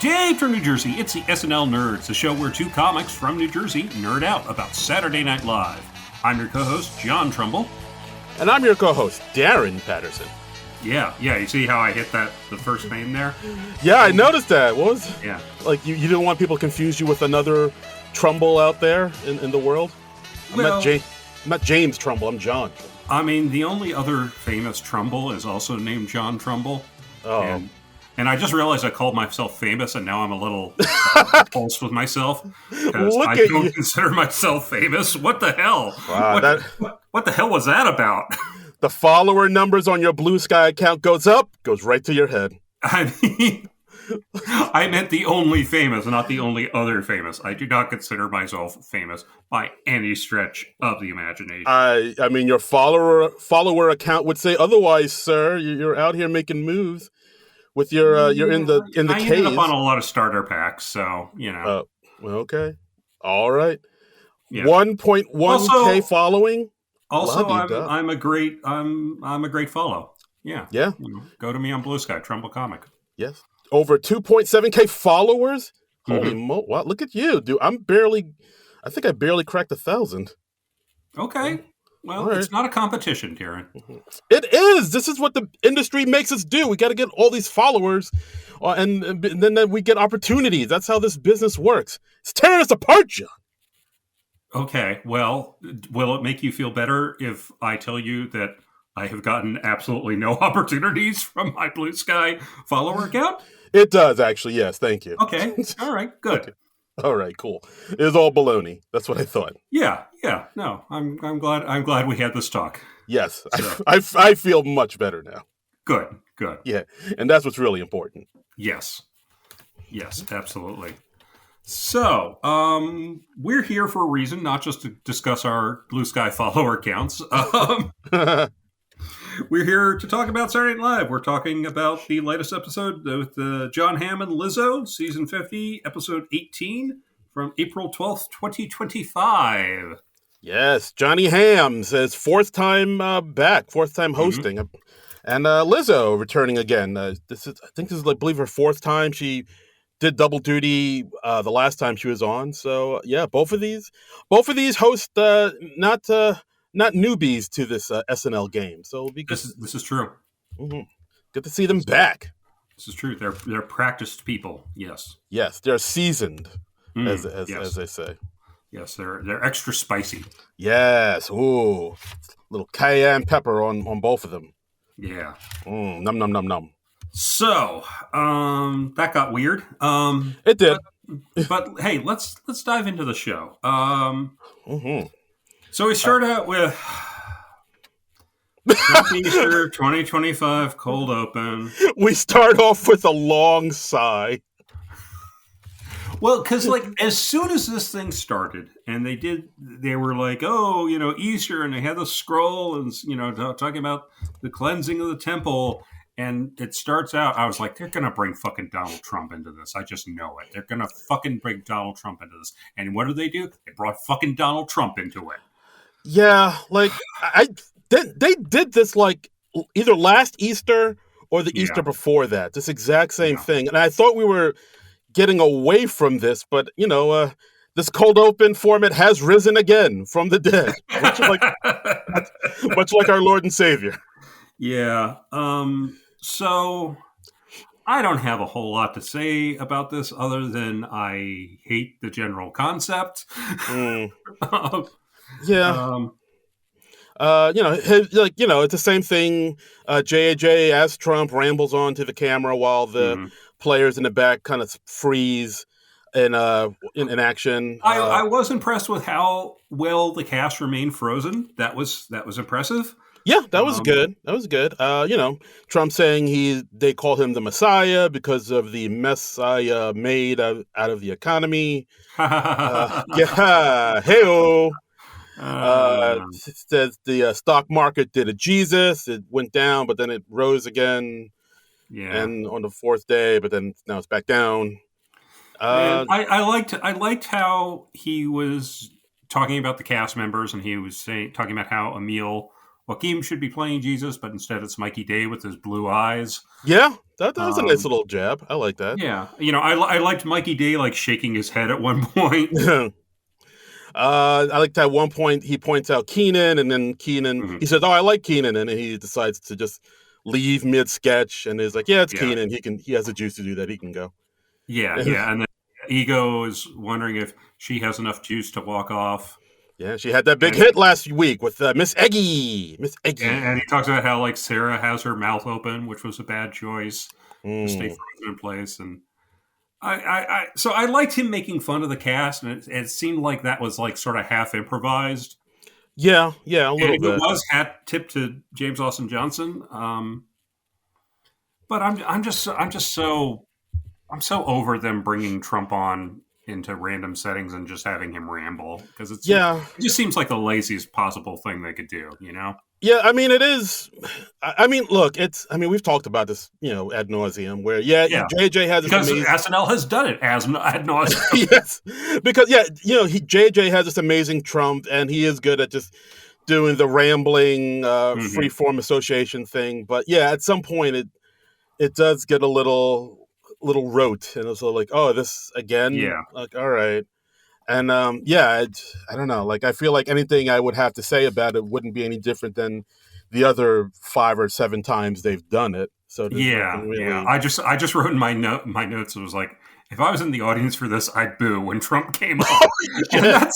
Dave from New Jersey, it's the SNL Nerds, the show where two comics from New Jersey nerd out about Saturday Night Live. I'm your co-host, John Trumbull. And I'm your co-host, Darren Patterson. Yeah, you see how I hit the first name there? Yeah, I noticed that. What was? Yeah. Like, you didn't want people to confuse you with another Trumbull out there in the world? I'm not James Trumbull, I'm John Trumbull. I mean, the only other famous Trumbull is also named John Trumbull. Oh. And I just realized I called myself famous, and now I'm a little repulsed with myself because I don't consider myself famous. What the hell? Wow, what the hell was that about? The follower numbers on your Blue Sky account goes up, goes right to your head. I mean, I meant the only famous, not the only other famous. I do not consider myself famous by any stretch of the imagination. I mean, your follower account would say otherwise, sir. You're out here making moves. With your, you're in the cave. I ended up on a lot of starter packs, so you know. Okay, all right. Yeah. 1.1K following. Also, I'm a great follow. Yeah. Yeah. Go to me on Blue Sky, Trumbull Comic. Yes. Over 2.7K followers. Holy mo! Wow, look at you, dude. I think I barely cracked 1,000. Okay. Well, It's not a competition, Darren. It is. This is what the industry makes us do. We got to get all these followers, and then we get opportunities. That's how this business works. It's tearing us apart, John. Okay. Well, will it make you feel better if I tell you that I have gotten absolutely no opportunities from my Blue Sky follower account? It does, actually. Yes. Thank you. Okay. All right. Good. Okay. All right, cool. It was all baloney. That's what I thought. Yeah. No, I'm glad we had this talk. Yes, so. I feel much better now. Good. Yeah, and that's what's really important. Yes, absolutely. So, we're here for a reason, not just to discuss our Blue Sky follower counts. We're here to talk about Saturday Night Live. We're talking about the latest episode with John Hamm and Lizzo, Season 50, Episode 18, from April 12th, 2025. Yes, Johnny Hamm says fourth time back, fourth time hosting. And Lizzo returning again. I think this is, I believe, her fourth time. She did double duty the last time she was on. So, yeah, both of these host not newbies to this SNL game, so it'll be good. This is true. Mm-hmm. Good to see them back. This is true. They're practiced people. Yes, they're seasoned, as yes. they say. Yes, they're extra spicy. Yes, ooh, little cayenne pepper on both of them. Yeah, num. So, that got weird. It did. But hey, let's dive into the show. So we start out with Easter 2025 cold open. We start off with a long sigh. Well, because as soon as this thing started, and they were like, oh, Easter, and they had the scroll, and talking about the cleansing of the temple, and it starts out. I was like, they're gonna bring fucking Donald Trump into this. I just know it. They're gonna fucking bring Donald Trump into this. And what do? They brought fucking Donald Trump into it. Yeah, they did this either last Easter or the Easter before that. This exact same thing, and I thought we were getting away from this, but this cold open format has risen again from the dead, much like our Lord and Savior. Yeah. So I don't have a whole lot to say about this other than I hate the general concept. Yeah. It's the same thing. JJ as Trump rambles on to the camera while the players in the back kind of freeze in action. I was impressed with how well the cast remained frozen. That was impressive. Yeah, that was good. That was good. Trump saying they call him the Messiah because of the mess I made out of the economy. Hey-o. Says the stock market did a Jesus. It went down, but then it rose again. Yeah. And on the fourth day, but then now it's back down. I liked how he was talking about the cast members, and he was talking about how Emil Joaquin should be playing Jesus, but instead it's Mikey Day with his blue eyes. Yeah, that was a nice Um, little jab. I like that. yeah, I liked Mikey Day like shaking his head at one point. I like that one point he points out Keenan, and then Keenan Mhm. he says, "Oh, I like Keenan," and then he decides to just leave mid sketch, and is like, "Yeah, it's Yeah, Keenan. He has the juice to do that. He can go." yeah, and then Ego is wondering if she has enough juice to walk off, Yeah, she had that big and hit last week with Miss Eggy. Miss and Eggy. he talks about how like Sarah has her mouth open, which was a bad choice to stay Mm. frozen in place, and so I liked him making fun of the cast, and it seemed like that was like sort of half improvised. Yeah, a And little if it bit. was hat tipped to James Austin Johnson, but I'm so over them bringing Trump on into random settings and just having him ramble because it Yeah, just seems like the laziest possible thing they could do. You know? yeah. I mean, it is. I mean, look, it's. I mean, we've talked about this, ad nauseum. Where Yeah, JJ has this because amazing. SNL has done it as ad nauseum. Yes, because JJ has this amazing Trump, and he is good at just doing the rambling, free Hmm. form association thing. But yeah, at some point it does get a little rote, and it's like, oh, this again. Yeah, Like, all right. And yeah, I don't know. Like, I feel like anything I would have to say about it wouldn't be any different than the other 5 or 7 times they've done it. So there's yeah, nothing yeah. really. I just wrote in my notes. It was like, if I was in the audience for this, I'd boo when Trump came up, and Yeah,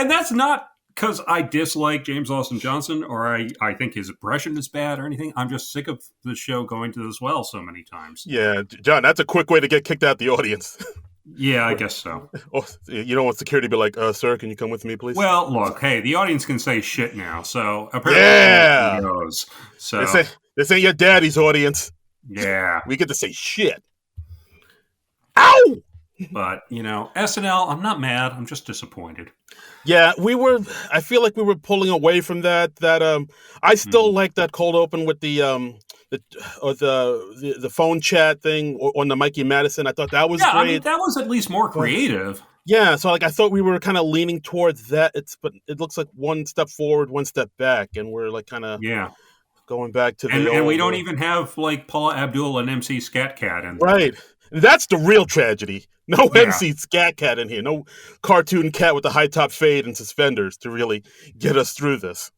that's not because I dislike James Austin Johnson or I think his impression is bad or anything. I'm just sick of the show going to this well so many times. yeah, John. That's a quick way to get kicked out the audience. Yeah, I guess so. Oh, you don't want security to be like, "Sir, can you come with me, please?" Well, look, hey, the audience can say shit now, so apparently anything Yeah, goes. this So ain't this ain't your daddy's audience. yeah, We get to say shit. Ow! but SNL, I'm not mad. I'm just disappointed. Yeah, we were. I feel like we were pulling away from that. I still Mhm. like that cold open with the the phone chat thing on the Mikey Madison. I thought that was Yeah, I mean great. that was at least more But creative. yeah, so like I thought we were kind of leaning towards that. But it looks like one step forward, one step back, and we're like kind of Yeah, going back to the and we old. don't even have like Paula Abdul and MC Scat Cat in there. Right. That's the real tragedy. No Yeah, MC Scat Cat in here. No cartoon cat with the high top fade and suspenders to really get us through this.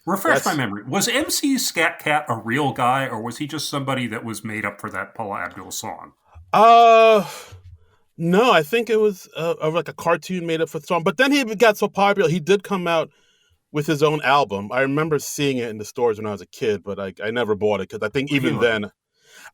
refresh my That's memory. Was MC Scat Cat a real guy, or was he just somebody that was made up for that Paula Abdul song? uh no, I think it was like a cartoon made up for the song. But then he got so popular, he did come out with his own album. I remember seeing it in the stores when I was a kid, but I never bought it because I think even Really? then,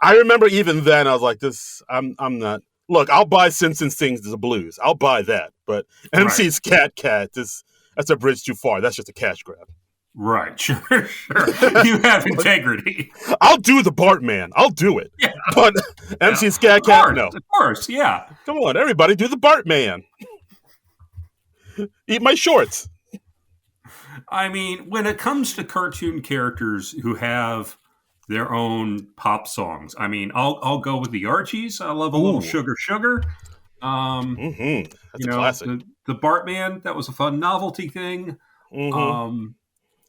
I remember even then I was like, this. I'm not. Look, I'll buy Simpson Sings the Blues. I'll buy that. But Right. MC's Cat, that's a bridge too far. That's just a cash grab. Right, sure, sure. You have integrity. I'll do the Bartman. I'll do it. Yeah, But yeah. MC's Cat, no. Of course, yeah. Come on, everybody, do the Bartman. Eat my shorts. I mean, when it comes to cartoon characters who have their own pop songs, I mean, I'll go with the Archies. I love a little Ooh. Sugar Sugar. Um, That's a classic. the Bartman, that was a fun novelty thing. Mm-hmm.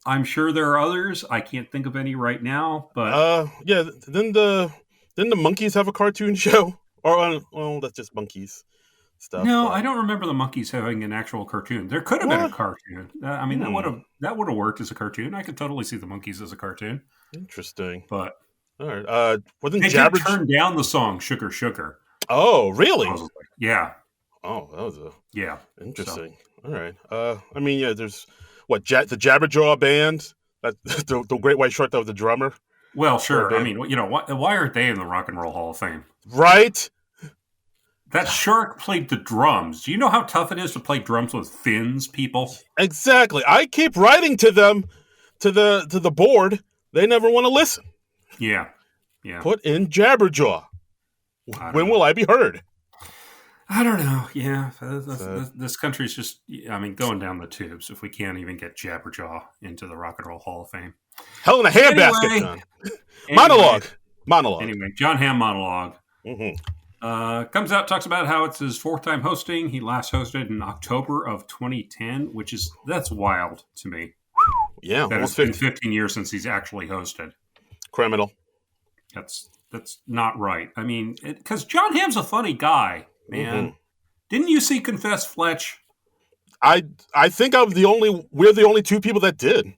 I'm sure there are others. I can't think of any right now, but Yeah. Didn't the monkeys have a cartoon show? Or well, that's just monkeys stuff. no, But I don't remember the monkeys having an actual cartoon. There could have been a what? cartoon. I mean, Hmm. that would have worked as a cartoon. I could totally see the monkeys as a cartoon, Interesting. but All right. Wasn't they did Jabber? turn down the song "Sugar Sugar." Oh, really? Supposedly. Yeah, Oh, that was yeah. So, interesting. All right. I mean, yeah. There's what the Jabberjaw band. That the Great White Shark. That was the drummer well, for a sure. I band, mean, why aren't they in the Rock and Roll Hall of Fame? right? That shark played the drums. Do you know how tough it is to play drums with fins, people? Exactly. I keep writing to them, to the board. They never want to listen. Yeah, yeah. Put in Jabberjaw. I don't When know. will I be heard? I don't know. Yeah, So, this country's just, I mean, going down the tubes if we can't even get Jabberjaw into the Rock and Roll Hall of Fame. hell in a handbasket, Anyway, John. anyway, Monologue. anyway, John Hamm monologue. Hmm. Comes out, talks about how it's his fourth time hosting. He last hosted in October of 2010, that's wild to me. Yeah, that it's almost been 50. 15 years since he's actually hosted. Criminal. That's not right. I mean, because John Hamm's a funny guy, Hmm. man. Didn't you see Confess Fletch? I think we're the only two people that did.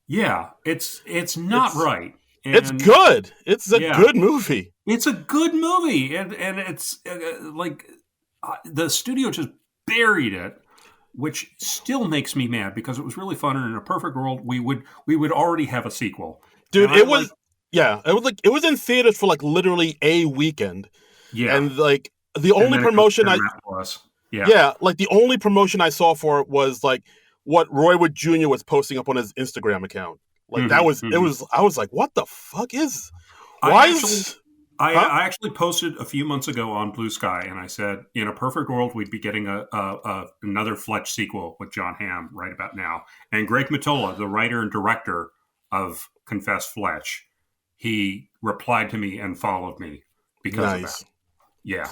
Yeah, it's not It's right, it's and good. It's a yeah, good movie. it's a good movie, and it's like the studio just buried it, which still makes me mad because it was really fun. And in a perfect world, we would already have a sequel. Dude, And I like, it was in theaters for like literally a weekend. yeah, And like the and only then it goes to promotion Paramount Plus. Yeah. yeah, like the only promotion I saw for it was like what Roy Wood Jr. was posting up on his Instagram account. Like that Hmm. was it Hmm. was I was like, what the fuck is I why actually is I, huh? I actually posted a few months ago on Blue Sky, and I said, in a perfect world, we'd be getting another Fletch sequel with John Hamm right about now. And Greg Mottola, the writer and director of Confess Fletch, he replied to me and followed me because of that. Nice. Yeah,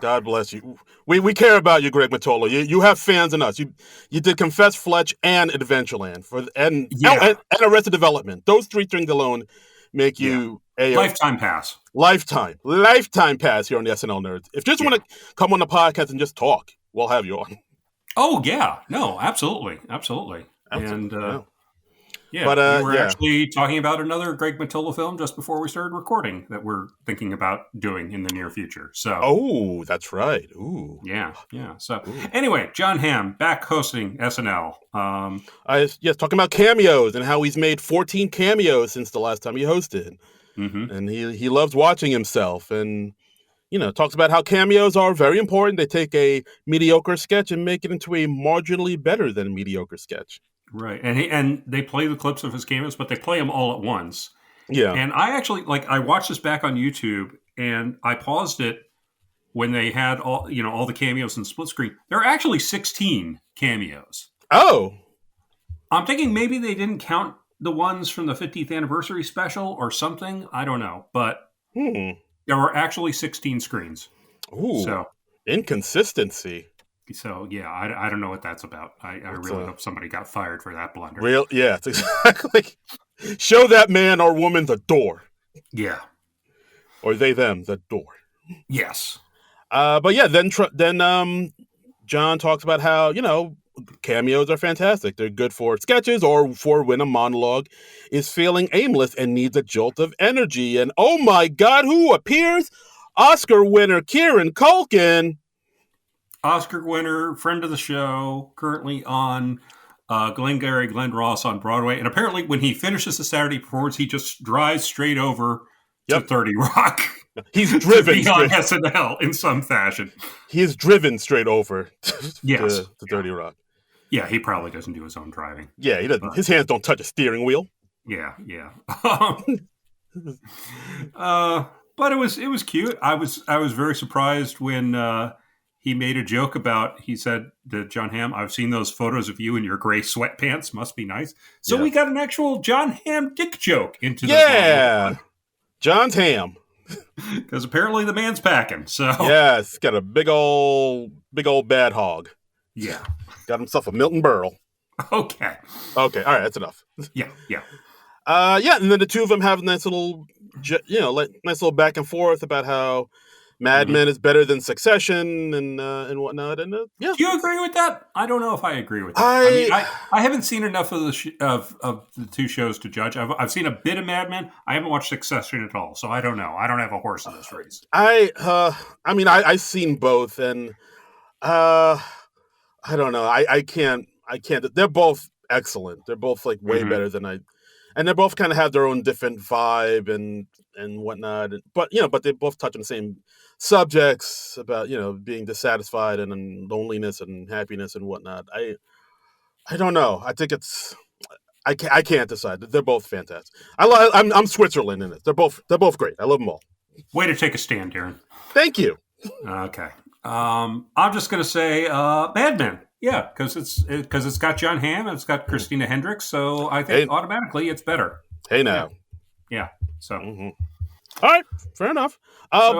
God bless you. We care about you, Greg Mottola. You have fans in us. You did Confess Fletch and Adventureland yeah, and Arrested Development. Those three things alone make yeah. you a Lifetime pass. lifetime pass here on the SNL Nerds. If you just Yeah. want to come on the podcast and just talk, we'll have you on. Oh yeah. No, absolutely, absolutely. And Absolutely. Yeah. yeah, But we were yeah. actually talking about another Greg Mottola film just before we started recording that we're thinking about doing in the near future. So, Oh, that's right. Ooh. yeah, yeah. So, Ooh. anyway, John Hamm back hosting SNL. Talking about cameos and how he's made 14 cameos since the last time he hosted. Mhm. And he loves watching himself and talks about how cameos are very important. They take a mediocre sketch and make it into a marginally better than mediocre sketch. Right, and they play the clips of his cameos, but they play them all at once. Yeah. And I actually I watched this back on YouTube, and I paused it when they had all the cameos in split screen. There are actually 16 cameos. Oh. I'm thinking maybe they didn't count the ones from the 50th anniversary special or something. I don't know, but Hmm. there were actually 16 screens. Ooh. So Inconsistency. yeah, I don't know what that's about. I really hope somebody got fired for that blunder. Real, yeah, it's exactly. Show that man or woman the door, Yeah. or they them the door. Yes. But yeah, then John talks about how cameos are fantastic. They're good for sketches or for when a monologue is feeling aimless and needs a jolt of energy. And oh my God, who appears? Oscar winner Kieran Culkin. Oscar winner, friend of the show, currently on Glenn Ross on Broadway. And apparently, when he finishes the Saturday performance, he just drives straight over to 30 Rock. He's driven to be on SNL in some fashion. He's driven straight over Yes. to 30 Rock. Yeah, he probably doesn't do his own driving. Yeah, he doesn't. His hands don't touch a steering wheel. Yeah, yeah. But it was cute. I was very surprised when he made a joke about. He said to John Hamm, "I've seen those photos of you in your gray sweatpants. Must be nice." So we got an actual John Hamm dick joke into the yeah, John's Hamm. Because apparently the man's packing. So yeah, it's got a big old bad hog. Yeah, got himself a Milton Berle. Okay. All right, that's enough. Yeah. And then the two of them have a nice little, nice little back and forth about how Mad Men is better than Succession and whatnot. And yeah, do you agree with that? I don't know if I agree with that. I haven't seen enough of of the two shows to judge. I've seen a bit of Mad Men. I haven't watched Succession at all, so I don't know. I don't have a horse in this race. I've seen both, and I don't know. I can't. They're both excellent. They're both like way better than and they both kind of have their own different vibe and whatnot. But they both touch on the same subjects about being dissatisfied and loneliness and happiness and whatnot. I don't know. I think it's I can't decide. They're both fantastic. I'm Switzerland in it. They're both great. I love them all. Way to take a stand, Darren. Thank you. Okay. I'm just gonna say Mad Men. Yeah, because it's got John Hamm and it's got Christina Hendricks, so I think automatically it's better. Hey now. Yeah. So. Mm-hmm. All right, fair enough. A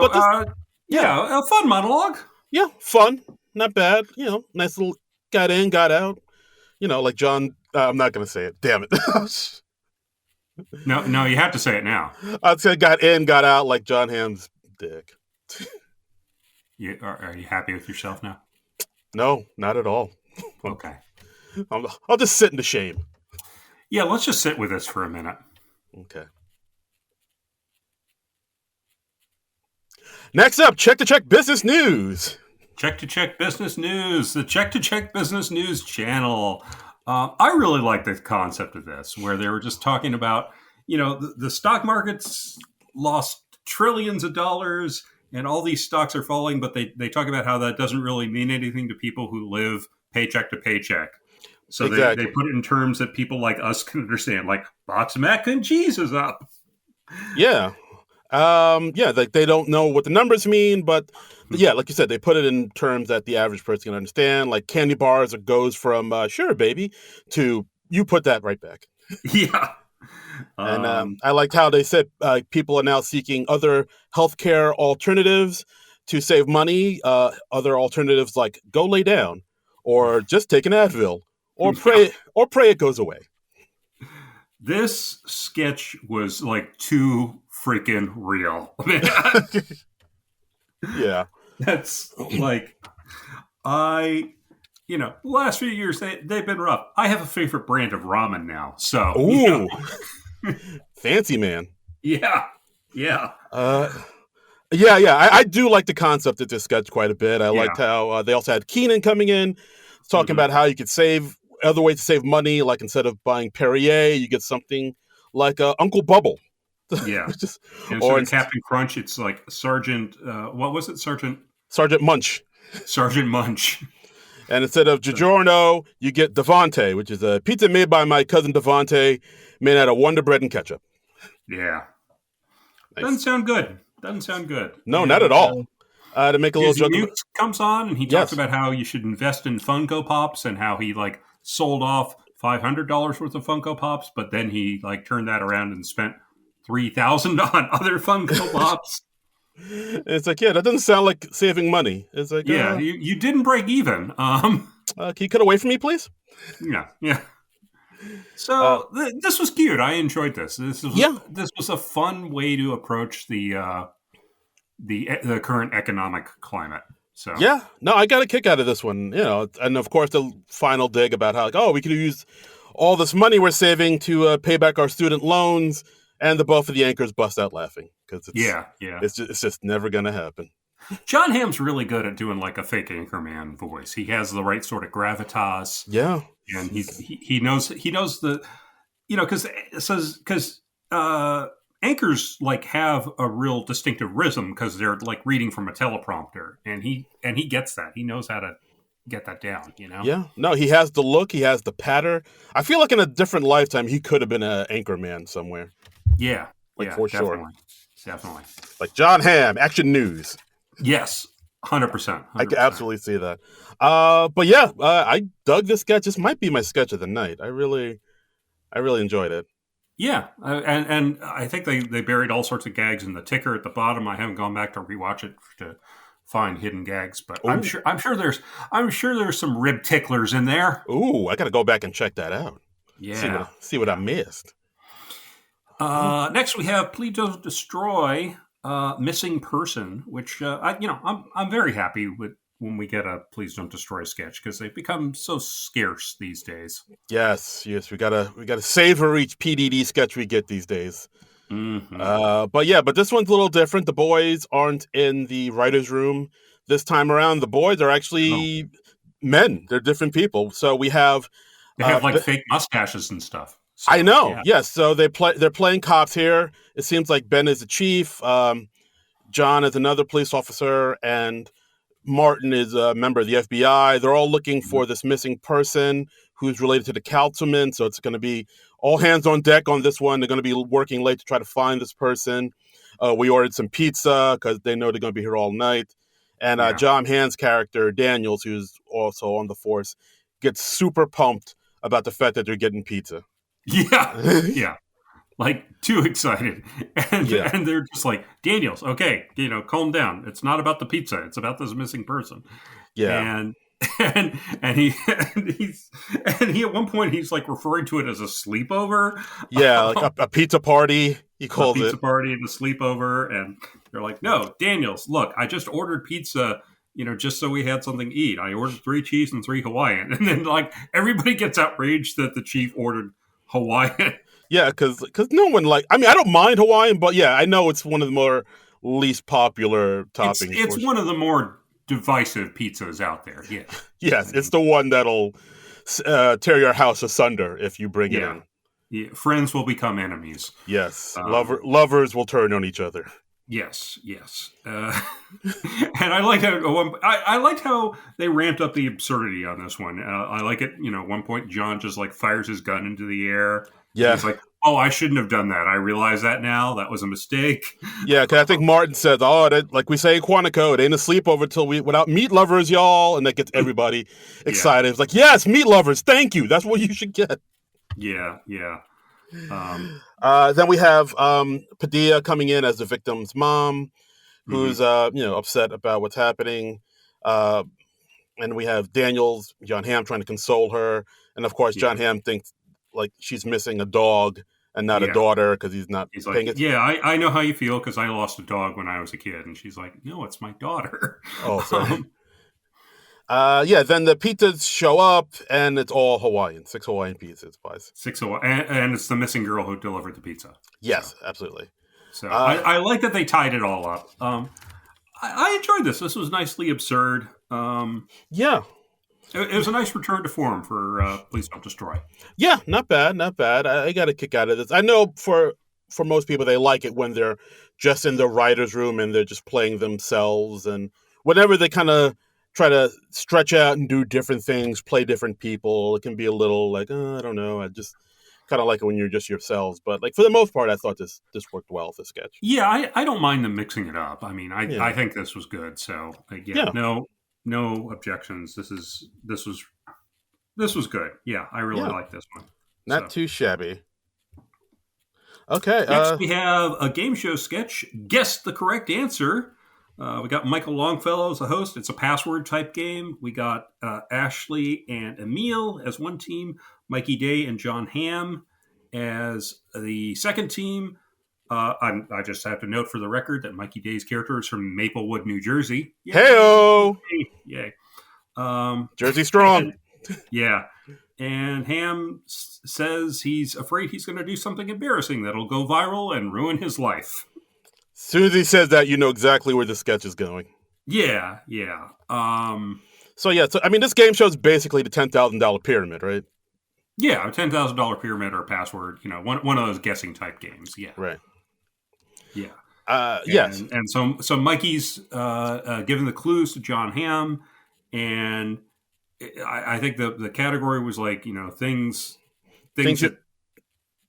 fun monologue. Yeah, fun, not bad. Nice little got in, got out. Like John I'm not going to say it. Damn it. No, no, you have to say it now. I'd say got in, got out like John Hamm's dick. Are you happy with yourself now? No, not at all. Okay. I'll just sit in the shame. Yeah, let's just sit with this for a minute. Okay. Next up, Check to Check Business News. Check to Check Business News, the Check to Check Business News channel. I really like the concept of this, where they were just talking about, the stock market's lost trillions of dollars and all these stocks are falling, but they talk about how that doesn't really mean anything to people who live paycheck to paycheck. So Exactly. they put it in terms that people like us can understand, like box of mac and cheese is up. Yeah. Like they don't know what the numbers mean, but yeah, like you said, they put it in terms that the average person can understand. Like candy bars, it goes from "sure, baby" to "you put that right back." Yeah. And I liked how they said people are now seeking other healthcare alternatives to save money. Other alternatives like go lay down, or just take an Advil, or pray it goes away. This sketch was like too freaking real. Yeah. That's like, the last few years, they've been rough. I have a favorite brand of ramen now. So, Ooh, fancy man. Yeah. Yeah. I do like the concept of this sketch quite a bit. I Yeah. liked how they also had Keenan coming in, talking about how you could save other ways to save money, like instead of buying Perrier, you get something like Uncle Bubble. Yeah. Just, And or so in Captain Crunch, it's like Sergeant, what was it? Sergeant Munch. Sergeant Munch. And instead of DiGiorno, you get Devante, which is a pizza made by my cousin Devante, made out of Wonder Bread and ketchup. Yeah. Nice. Doesn't sound good. No, not at all. To make a little joke, Mute comes on and he talks about how you should invest in Funko Pops and how he like sold off $500 worth of Funko Pops, but then he like turned that around and spent $3,000 on other Funko Pops. It's like, that doesn't sound like saving money. It's like, you didn't break even. Can you cut away from me, please? Yeah. So this was cute. I enjoyed this. This was a fun way to approach the current economic climate. So I got a kick out of this one. And of course the final dig about how we could use all this money we're saving to pay back our student loans, and the both of the anchors bust out laughing because it's just never gonna happen. John Hamm's really good at doing like a fake anchorman voice. He has the right sort of gravitas. Yeah, and he knows the because anchors like have a real distinctive rhythm because they're like reading from a teleprompter, and he gets that. He knows how to get that down. Yeah. No, he has the look. He has the patter. I feel like in a different lifetime he could have been an anchorman somewhere. Yeah. For definitely. sure. Definitely. Like John Hamm, Action News. Yes. 100%. I can absolutely see that. I dug this sketch. This might be my sketch of the night. I really enjoyed it. Yeah, and I think they buried all sorts of gags in the ticker at the bottom. I haven't gone back to rewatch it to find hidden gags, but I'm sure there's some rib ticklers in there. Ooh, I got to go back and check that out. Yeah, see what I missed. Next we have Please Don't Destroy Missing Person, which I'm very happy with when we get a Please Don't Destroy sketch because they've become so scarce these days. Yes, we gotta savor each PDD sketch we get these days. Mm-hmm. But this one's a little different. The boys aren't in the writer's room this time around. The boys are actually men. They're different people. So we have they have like fake mustaches and stuff. So, I know. Yeah. Yes. So they're playing cops here. It seems like Ben is the chief. John is another police officer, and Martin is a member of the FBI. They're all looking for this missing person who's related to the councilman. So it's going to be all hands on deck on this one. They're going to be working late to try to find this person. We ordered some pizza because they know they're going to be here all night. And John Hamm's character, Daniels, who's also on the force, gets super pumped about the fact that they're getting pizza. Yeah. Yeah. Like too excited. And they're just like, Daniels, okay, calm down. It's not about the pizza. It's about this missing person. Yeah. And and he at one point he's like referring to it as a sleepover, Yeah, like a pizza party, he a calls pizza it. party and a sleepover, and they're like, "No, Daniels, look, I just ordered pizza, just so we had something to eat. I ordered 3 cheese and 3 Hawaiian," and then like everybody gets outraged that the chief ordered Hawaiian. Yeah, because no one like. I mean, I don't mind Hawaiian, but yeah, I know it's one of the more least popular toppings It's for. one of the more divisive pizzas out there. Yeah, I Yes, it's mean, the one that'll tear your house asunder if you bring it yeah, in. yeah. Friends will become enemies. Yes, Um, lovers will turn on each other. Yes, yes, and I like how I liked how they ramped up the absurdity on this one. I like it. At one point, John just like fires his gun into the air, and Yeah, he's like, "Oh, I shouldn't have done that. I realize that now. That was a mistake." yeah. Because I think Martin says, "Oh, that, like we say in Quantico, it ain't a sleepover till we without meat lovers, y'all," and that gets everybody Yeah, excited. It's like, yes, meat lovers, thank you. That's what you should get. yeah, yeah. Um, Then we have Padilla coming in as the victim's mom, who's mhm, upset about what's happening. Uh, and we have Daniels, John Hamm trying to console her, and of course yeah, John Hamm thinks like she's missing a dog and not a yeah. daughter because he's not He's like, paying it. "Yeah, I know how you feel because I lost a dog when I was a kid," and she's like, "No, it's my daughter." Oh, so um, yeah. Then the pizzas show up and it's all Hawaiian, 6 Hawaiian pizzas, guys. 601, and it's the missing girl who delivered the pizza. So, Yes, absolutely. so Uh, I like that they tied it all up. I enjoyed this. This was nicely absurd. yeah, It was a nice return to form for Please Don't Destroy. yeah, not bad, not bad. I got a kick out of this. I know for most people they like it when they're just in the writers' room and they're just playing themselves, and whenever they kind of try to stretch out and do different things, play different people, it can be a little like I don't know. I just kind of like it when you're just yourselves. But like for the most part, I thought this worked well. The sketch. Yeah, I don't mind them mixing it up. I mean, I Yeah, think this was good. So yeah, yeah, no objections. This was good. Yeah, I really yeah. like this one. Not So too shabby. Okay. next we have a game show sketch. Guess the correct answer. We got Michael Longfellow as the host. It's a password type game. We got Ashley and Emil as one team, Mikey Day and John Hamm as the second team. I just have to note for the record that Mikey Day's character is from Maplewood, New Jersey. Heyo, Yay! Yay! Um, Jersey strong. and, yeah. And Ham says he's afraid he's going to do something embarrassing that'll go viral and ruin his life. As soon as he says that, you know exactly where the sketch is going. Yeah, yeah. So yeah, I mean, this game show is basically the $10,000 pyramid, right? Yeah, a $10,000 pyramid or password, one of those guessing type games. Yeah. Right. Yeah. Yes. And so Mikey's giving the clues to John Hamm, and I think the category was like things Things you that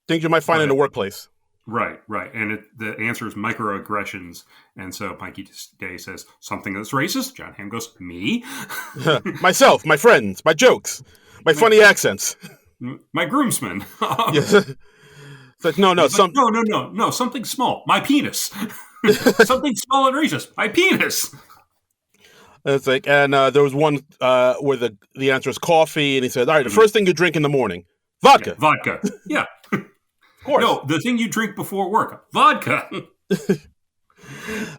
things you might go find in the ahead. workplace. Right, and the answer is microaggressions, and so Mikey Day says something that's racist. John Hamm goes, "Me, Myself, my friends, my jokes, my my, funny accents. my groomsman." Yes. It's like no, And no, he's like, no, something small, my penis, something small and racist, my penis. It's like, and there was one where the answer is coffee, and he said, "All right, the Mhm. first thing you drink in the morning, Yeah, vodka, vodka. Yeah, of course." no, the thing you drink before work, vodka.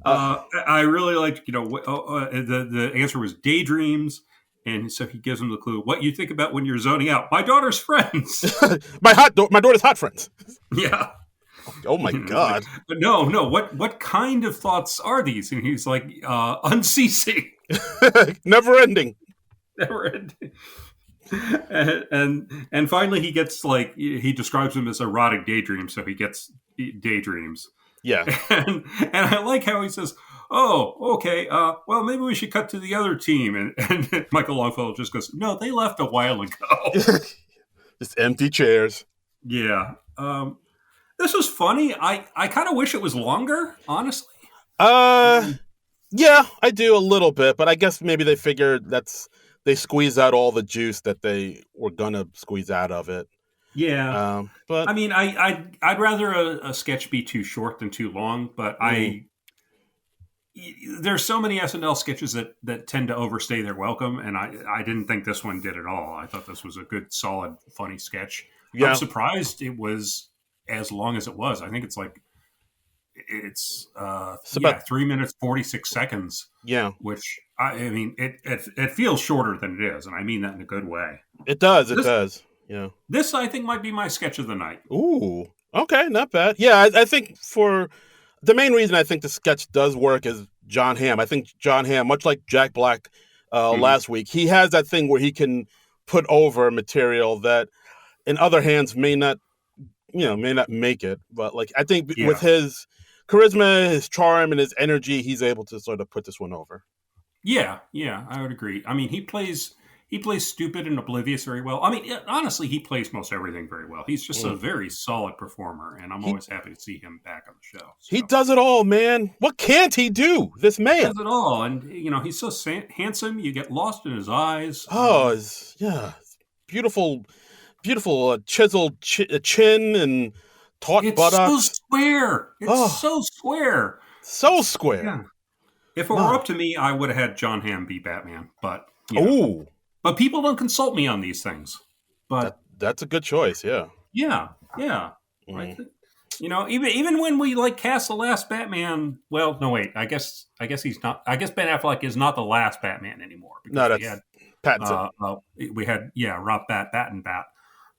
Uh, I really liked, the answer was daydreams, and so he gives him the clue. What you think about when you're zoning out? My daughter's friends. my daughter's hot friends. Yeah. Oh my It's like, god, no. What kind of thoughts are these? And he's like, unceasing, never ending. never ending. And finally, he gets like he describes them as erotic daydreams, so he gets daydreams. Yeah, And I like how he says, "Oh, okay. Well, maybe we should cut to the other team." And Michael Longfellow just goes, "No, they left a while ago." just empty chairs. Yeah. This was funny. I kind of wish it was longer, honestly. Uh, yeah, I do a little bit, but I guess maybe they figured they squeeze out all the juice that they were gonna squeeze out of it. Yeah. But I mean, I'd rather a sketch be too short than too long, but mm, there's so many SNL sketches that tend to overstay their welcome, and I didn't think this one did at all. I thought this was a good, solid, funny sketch. I'm Yeah, surprised it was as long as it was. I think it's it's about 3 minutes 46 seconds, yeah. which I mean it feels shorter than it is, and I mean that in a good way. It does. It This does. Yeah. this I think might be my sketch of the night. Ooh. Okay, not bad. Yeah, I think for the main reason I think the sketch does work is John Hamm. I think John Hamm, much like Jack Black Mhm. last week, he has that thing where he can put over material that in other hands may not make it. But like I think with Yeah, his charisma, his charm, and his energy, he's able to sort of put this one over. yeah, I would agree. I mean, he plays stupid and oblivious very well. I mean, honestly, he plays most everything very well. He's just a Mm. very solid performer, and I'm He always happy to see him back on the show. he So does it all, man. What can't he do? This he does man. it all, and he's so handsome. You get lost in his eyes. Oh, yeah, beautiful, beautiful chiseled chin and taut It's so buttocks. square. It's Oh, so square. so square. Yeah. If it were No. up to me, I would have had John Hamm be Batman. But Oh, but people don't consult me on these things. But that's a good choice. Yeah. yeah, yeah. I Mm. think even when we like cast the last Batman. Well, no, wait. I guess he's not. I guess Ben Affleck is not the last Batman anymore No, because that's Pattinson. Rob Bat and Bat.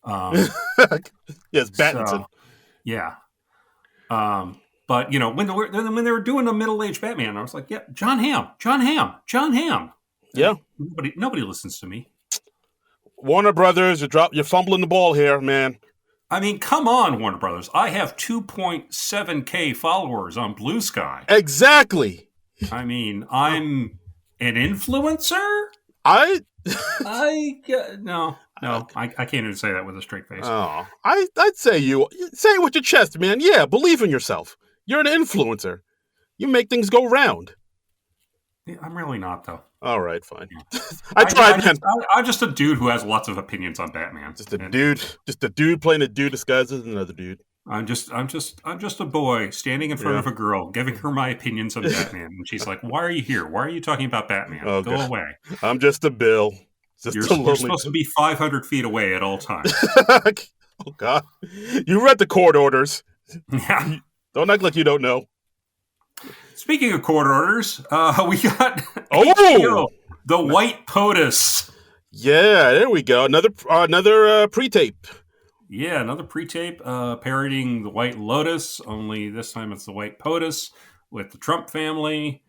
Um, Yes, so Pattinson. yeah. But when they were doing a middle aged Batman, I was like, yeah, John Hamm, John Hamm, John Hamm. Yeah. Nobody listens to me. Warner Brothers, you're fumbling the ball here, man. I mean, come on, Warner Brothers. I have 2.7K followers on Blue Sky. Exactly. I mean, I'm an influencer. I No, I can't even say that with a straight face. I'd say you say it with your chest, man. Yeah, believe in yourself. You're an influencer. You make things go round. I'm really not, though. All right, fine. Yeah. I tried, man. I'm just a dude who has lots of opinions on Batman. Just a dude playing a dude disguised as another dude. I'm just a boy standing in front of a girl, giving her my opinions on Batman, and she's like, "Why are you here? Why are you talking about Batman? Oh, Go God. away. I'm just a Bill. Just You're a lonely supposed to be 500 feet away at all times." Oh God! You read the court orders. Yeah. Don't act like you don't know. Speaking of court orders, we got Oh, HBO, The White POTUS. yeah. There we go. Another pre-tape. Yeah, another pre-tape parodying The White Lotus, only this time it's The White POTUS with the Trump family.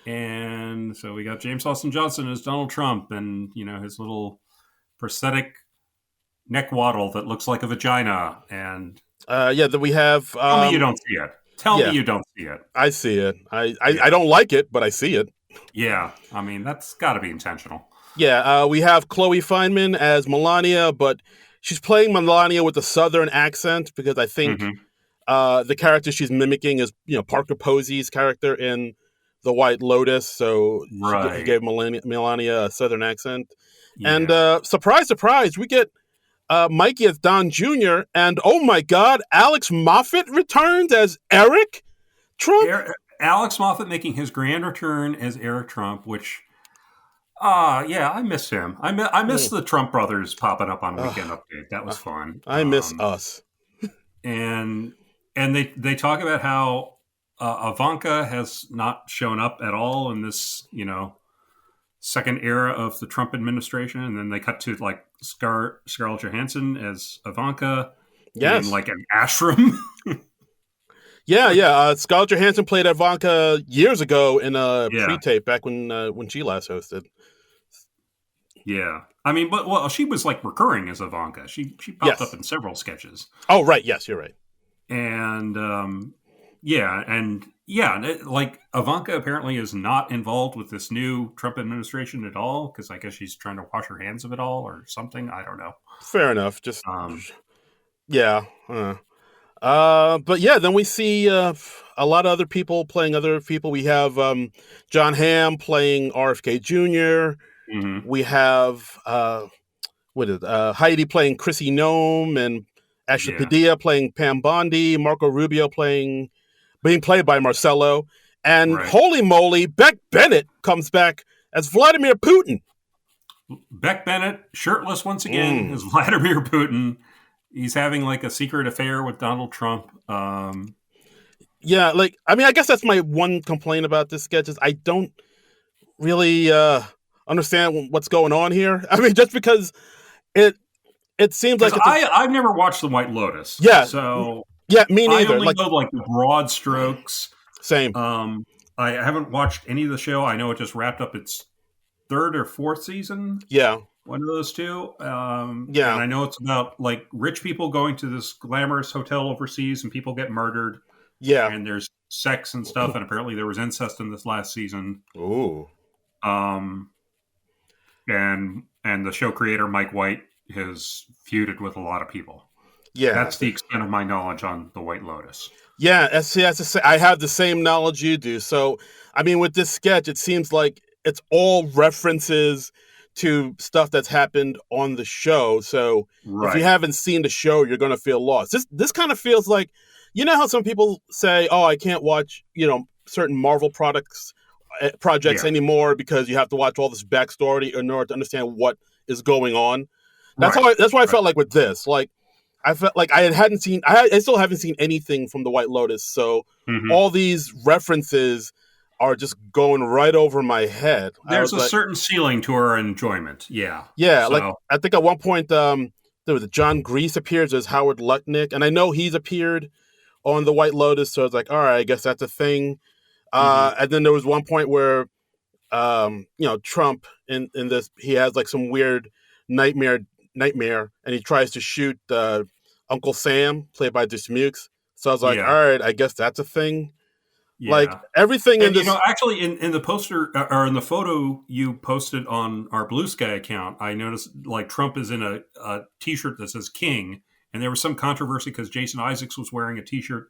And so we got James Austin Johnson as Donald Trump and, his little prosthetic neck waddle that looks like a vagina. And That we have. tell me you don't see it. Tell yeah. me you don't see it. I see it. I don't like it, but I see it. Yeah, I mean, that's got to be intentional. Yeah, we have Chloe Fineman as Melania, but she's playing Melania with a Southern accent because I think the character she's mimicking is, Parker Posey's character in The White Lotus. So she gave Melania a Southern accent. Yeah. And surprise, surprise, we get Mikey as Don Jr. And oh my God, Alex Moffat returns as Eric Trump. Alex Moffat making his grand return as Eric Trump, which... yeah, I miss him. I miss the Trump brothers popping up on Weekend Update. That was fun. I miss us. And they talk about how Ivanka has not shown up at all in this, second era of the Trump administration. And then they cut to like Scarlett Johansson as Ivanka in like an ashram. Yeah. Scarlett Johansson played Ivanka years ago in a pre-tape back when she last hosted. Yeah, I mean, but she was like recurring as Ivanka. She popped up in several sketches. Oh, right. Yes, you're right. And like Ivanka apparently is not involved with this new Trump administration at all because I guess she's trying to wash her hands of it all or something. I don't know. Fair enough. Just yeah. But yeah, then we see a lot of other people playing other people. We have John Hamm playing RFK Jr. Mm-hmm. We have Heidi playing Chrissy Nome and Ashley Padilla playing Pam Bondi. Marco Rubio being played by Marcelo. And Right. holy moly, Beck Bennett comes back as Vladimir Putin. Beck Bennett, shirtless once again, Mm. is Vladimir Putin. He's having like a secret affair with Donald Trump. Yeah, like I mean, I guess that's my one complaint about this sketch is I don't really understand what's going on here. I mean, just because it it seems Because like it's a I've never watched The White Lotus, yeah, so yeah, me I neither. only Like know like the broad strokes. same. Um, I haven't watched any of the show. I know it just wrapped up its third or fourth season, Yeah, one of those two. And yeah, I know it's about like rich people going to this glamorous hotel overseas and people get murdered yeah. and there's sex and stuff. And apparently there was incest in this last season. Ooh, Um, and the show creator Mike White has feuded with a lot of people. yeah, That's the extent of my knowledge on the White Lotus. yeah. I have the same knowledge you do. So, I mean, with this sketch, it seems like it's all references to stuff that's happened on the show. So, if you Right. haven't seen the show, you're going to feel lost. This kind of feels like, you know how some people say, "Oh, I can't watch, certain Marvel projects Yeah. anymore because you have to watch all this backstory in order to understand what is going on." Right. That's why I Right. felt like with this. Like I felt like I still haven't seen anything from the White Lotus. So Hmm. all these references are just going right over my head. I There's was a like, certain ceiling to our enjoyment. Yeah. yeah, like So, I think at one point there was John Grease appears as Howard Lutnick, and I know he's appeared on the White Lotus. So it's like, all right, I guess that's a thing. mhm. And then there was one point where Trump in this he has like some weird nightmare, and he tries to shoot Uncle Sam, played by Dismukes. So I was like, all Yeah. right, I guess that's a thing. Like Yeah. everything in And this, actually, in the poster or in the photo you posted on our Blue Sky account, I noticed like Trump is in a T-shirt that says King, and there was some controversy because Jason Isaacs was wearing a T-shirt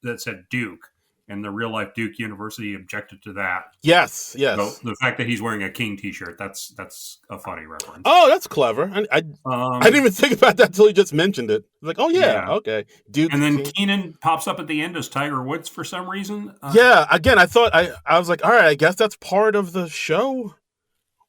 that said Duke, and the real life Duke University objected to that. yes, So yes. the fact that he's wearing a King T-shirt, that's a funny reference. Oh, that's clever. I didn't Um, even think about that until he just mentioned it. Like, oh yeah, yeah, okay, Duke and then King. Keenan pops up at the end as Tiger Woods for some reason. Yeah, again, I was like, all right, I guess that's part of the show,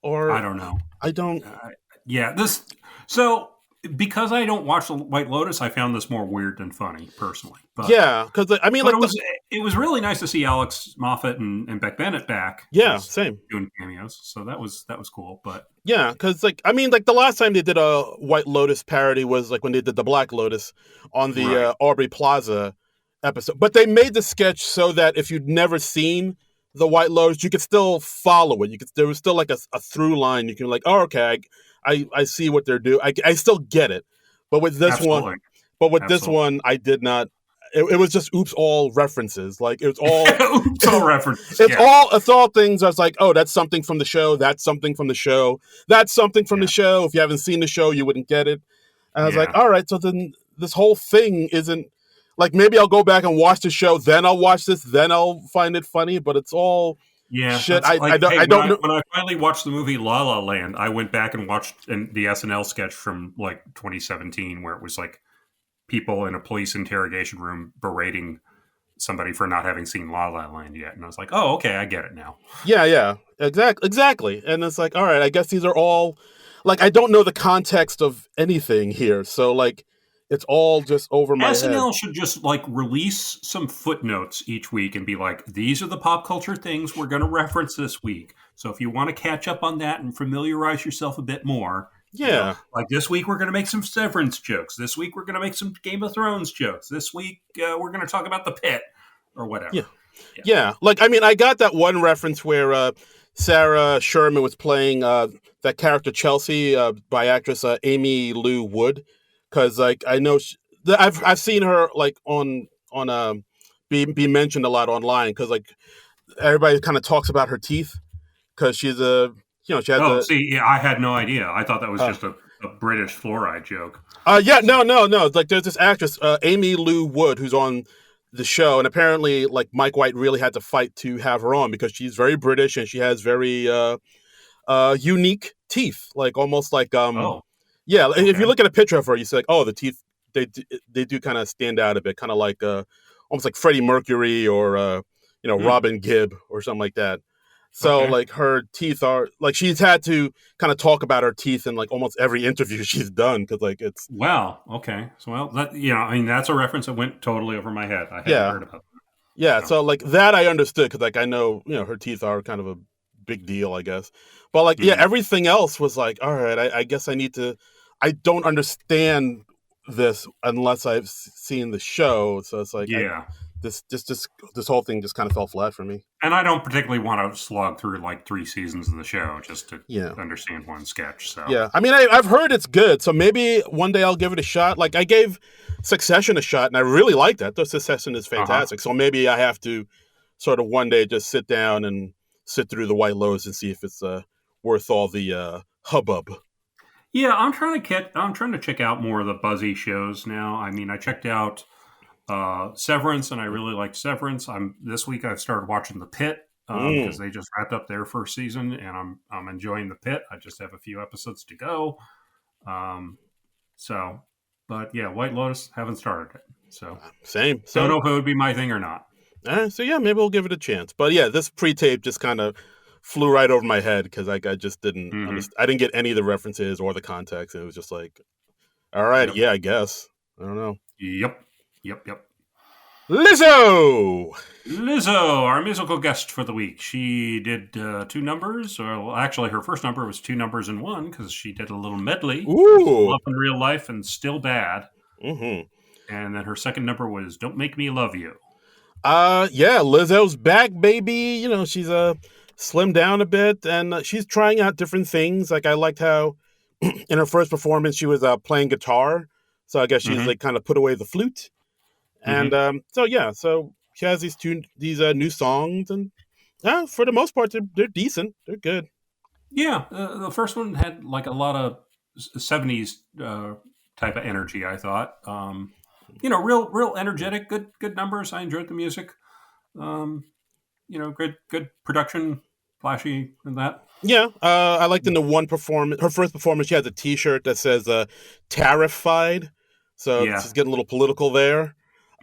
I or don't know. I don't. Uh, yeah, this so because I don't watch the White Lotus, I found this more weird than funny personally. Yeah, because I mean, But like it was really nice to see Alex Moffat and Beck Bennett back yeah, as same. doing cameos. So that was cool. But Yeah, because like I mean, like the last time they did a White Lotus parody was like when they did the Black Lotus on the right, Aubrey Plaza episode. But they made the sketch so that if you'd never seen the White Lotus, you could still follow it. There was still like a through line. You can like, oh, okay, I see what they're doing. I still get it. But with this one, absolutely, but with this absolutely. one, I did not. It was just oops, all references. Like it was all Oops, all references. it's Yeah, all things. I was like, oh, that's something from the show. That's something from the show. That's something from the yeah, show. If you haven't seen the show, you wouldn't get it. And I was like, yeah, all right, so then this whole thing isn't like maybe I'll go back and watch the show, then I'll watch this, then I'll find it funny. But it's all yeah. shit. That's like, hey, I don't know. when I finally watched the movie La La Land, I went back and watched the SNL sketch from like 2017, where it was like people in a police interrogation room berating somebody for not having seen La La Land yet, and I was like, oh, okay, I get it now. Yeah, exactly. And it's like, all right, I guess these are all like I don't know the context of anything here, so like it's all just over my head. SNL should just like release some footnotes each week and be like, these are the pop culture things we're going to reference this week. So if you want to catch up on that and familiarize yourself a bit more, Yeah, like this week we're going to make some Severance jokes. This week we're going to make some Game of Thrones jokes. This week we're going to talk about the Pit or yeah. whatever. Yeah. Yeah, like I mean, I got that one reference where Sarah Sherman was playing that character Chelsea by actress Amy Lou Wood, because like I know I've seen her like on be mentioned a lot online because like everybody kind of talks about her teeth because she's a she has Oh, a see, yeah, I had no idea. I thought that was uh, just a British fluoride joke. yeah, So, no. Like, there's this actress, Amy Lou Wood, who's on the show, and apparently, like, Mike White really had to fight to have her on because she's very British and she has very unique teeth, like almost like oh, yeah. If you okay. look at a picture of her, you say like, oh, the teeth they do kind of stand out a bit, kind of like almost like Freddie Mercury or Hmm. Robin Gibb or something like that. So Okay. like her teeth are like she's had to kind of talk about her teeth in like almost every interview she's done because like it's Wow. Okay. So, well, I mean, that's a reference that went totally over my head. I hadn't yeah heard about that. yeah. So, So like that I understood because like I know her teeth are kind of a big deal I guess, but like yeah mhm. everything else was like all right I guess I need to I don't understand this unless I've seen the show so it's like I Yeah. this whole thing just kind of fell flat for me. And I don't particularly want to slog through like 3 seasons of the show just to Yeah. understand one sketch. So, Yeah, I mean, I've heard it's good, so maybe one day I'll give it a shot. Like I gave Succession a shot, and I really liked that. The Succession is uh huh. fantastic. So maybe I have to sort of one day just sit down and sit through the White Lotus and see if it's worth all the hubbub. Yeah, I'm trying to check out more of the buzzy shows now. I mean, I checked out Severance, and I really liked Severance. I'm This week I've started watching The Pit because Mm. they just wrapped up their first season, and I'm enjoying The Pit. I just have a few episodes to go. Um, so, but yeah, White Lotus haven't started it, so Same. don't So know if it would be my thing or not. so yeah, maybe we'll give it a chance. But yeah, this pre-tape just kind of flew right over my head because like I just didn't Hmm. understand. I didn't get any of the references or the context. And it was just like, all right, Yep. yeah, I guess. I don't know. Yep. Yep. Yep. Lizzo. Lizzo, our musical guest for the week. She did two numbers. Or, well, actually, her first number was two numbers in one because she did a little medley. There's Ooh. Love in Real Life and Still Bad. Mm-hmm. And then her second number was Don't Make Me Love You. Yeah, Lizzo's back, baby. She's slimmed down a bit, and she's trying out different things. Like I liked how in her first performance she was playing guitar, so I guess she's Mm-hmm. like kind of put away the flute, and Mm-hmm. so yeah, so she has these new songs, and for the most part they're decent, they're good. Yeah, the first one had like a lot of '70s type of energy. I thought, real energetic, good numbers. I enjoyed the music. Um, good production, flashy, and that. Yeah, I liked in the one performance, her first performance, she has a T-shirt that says "Terrified," so Yeah. she's getting a little political there.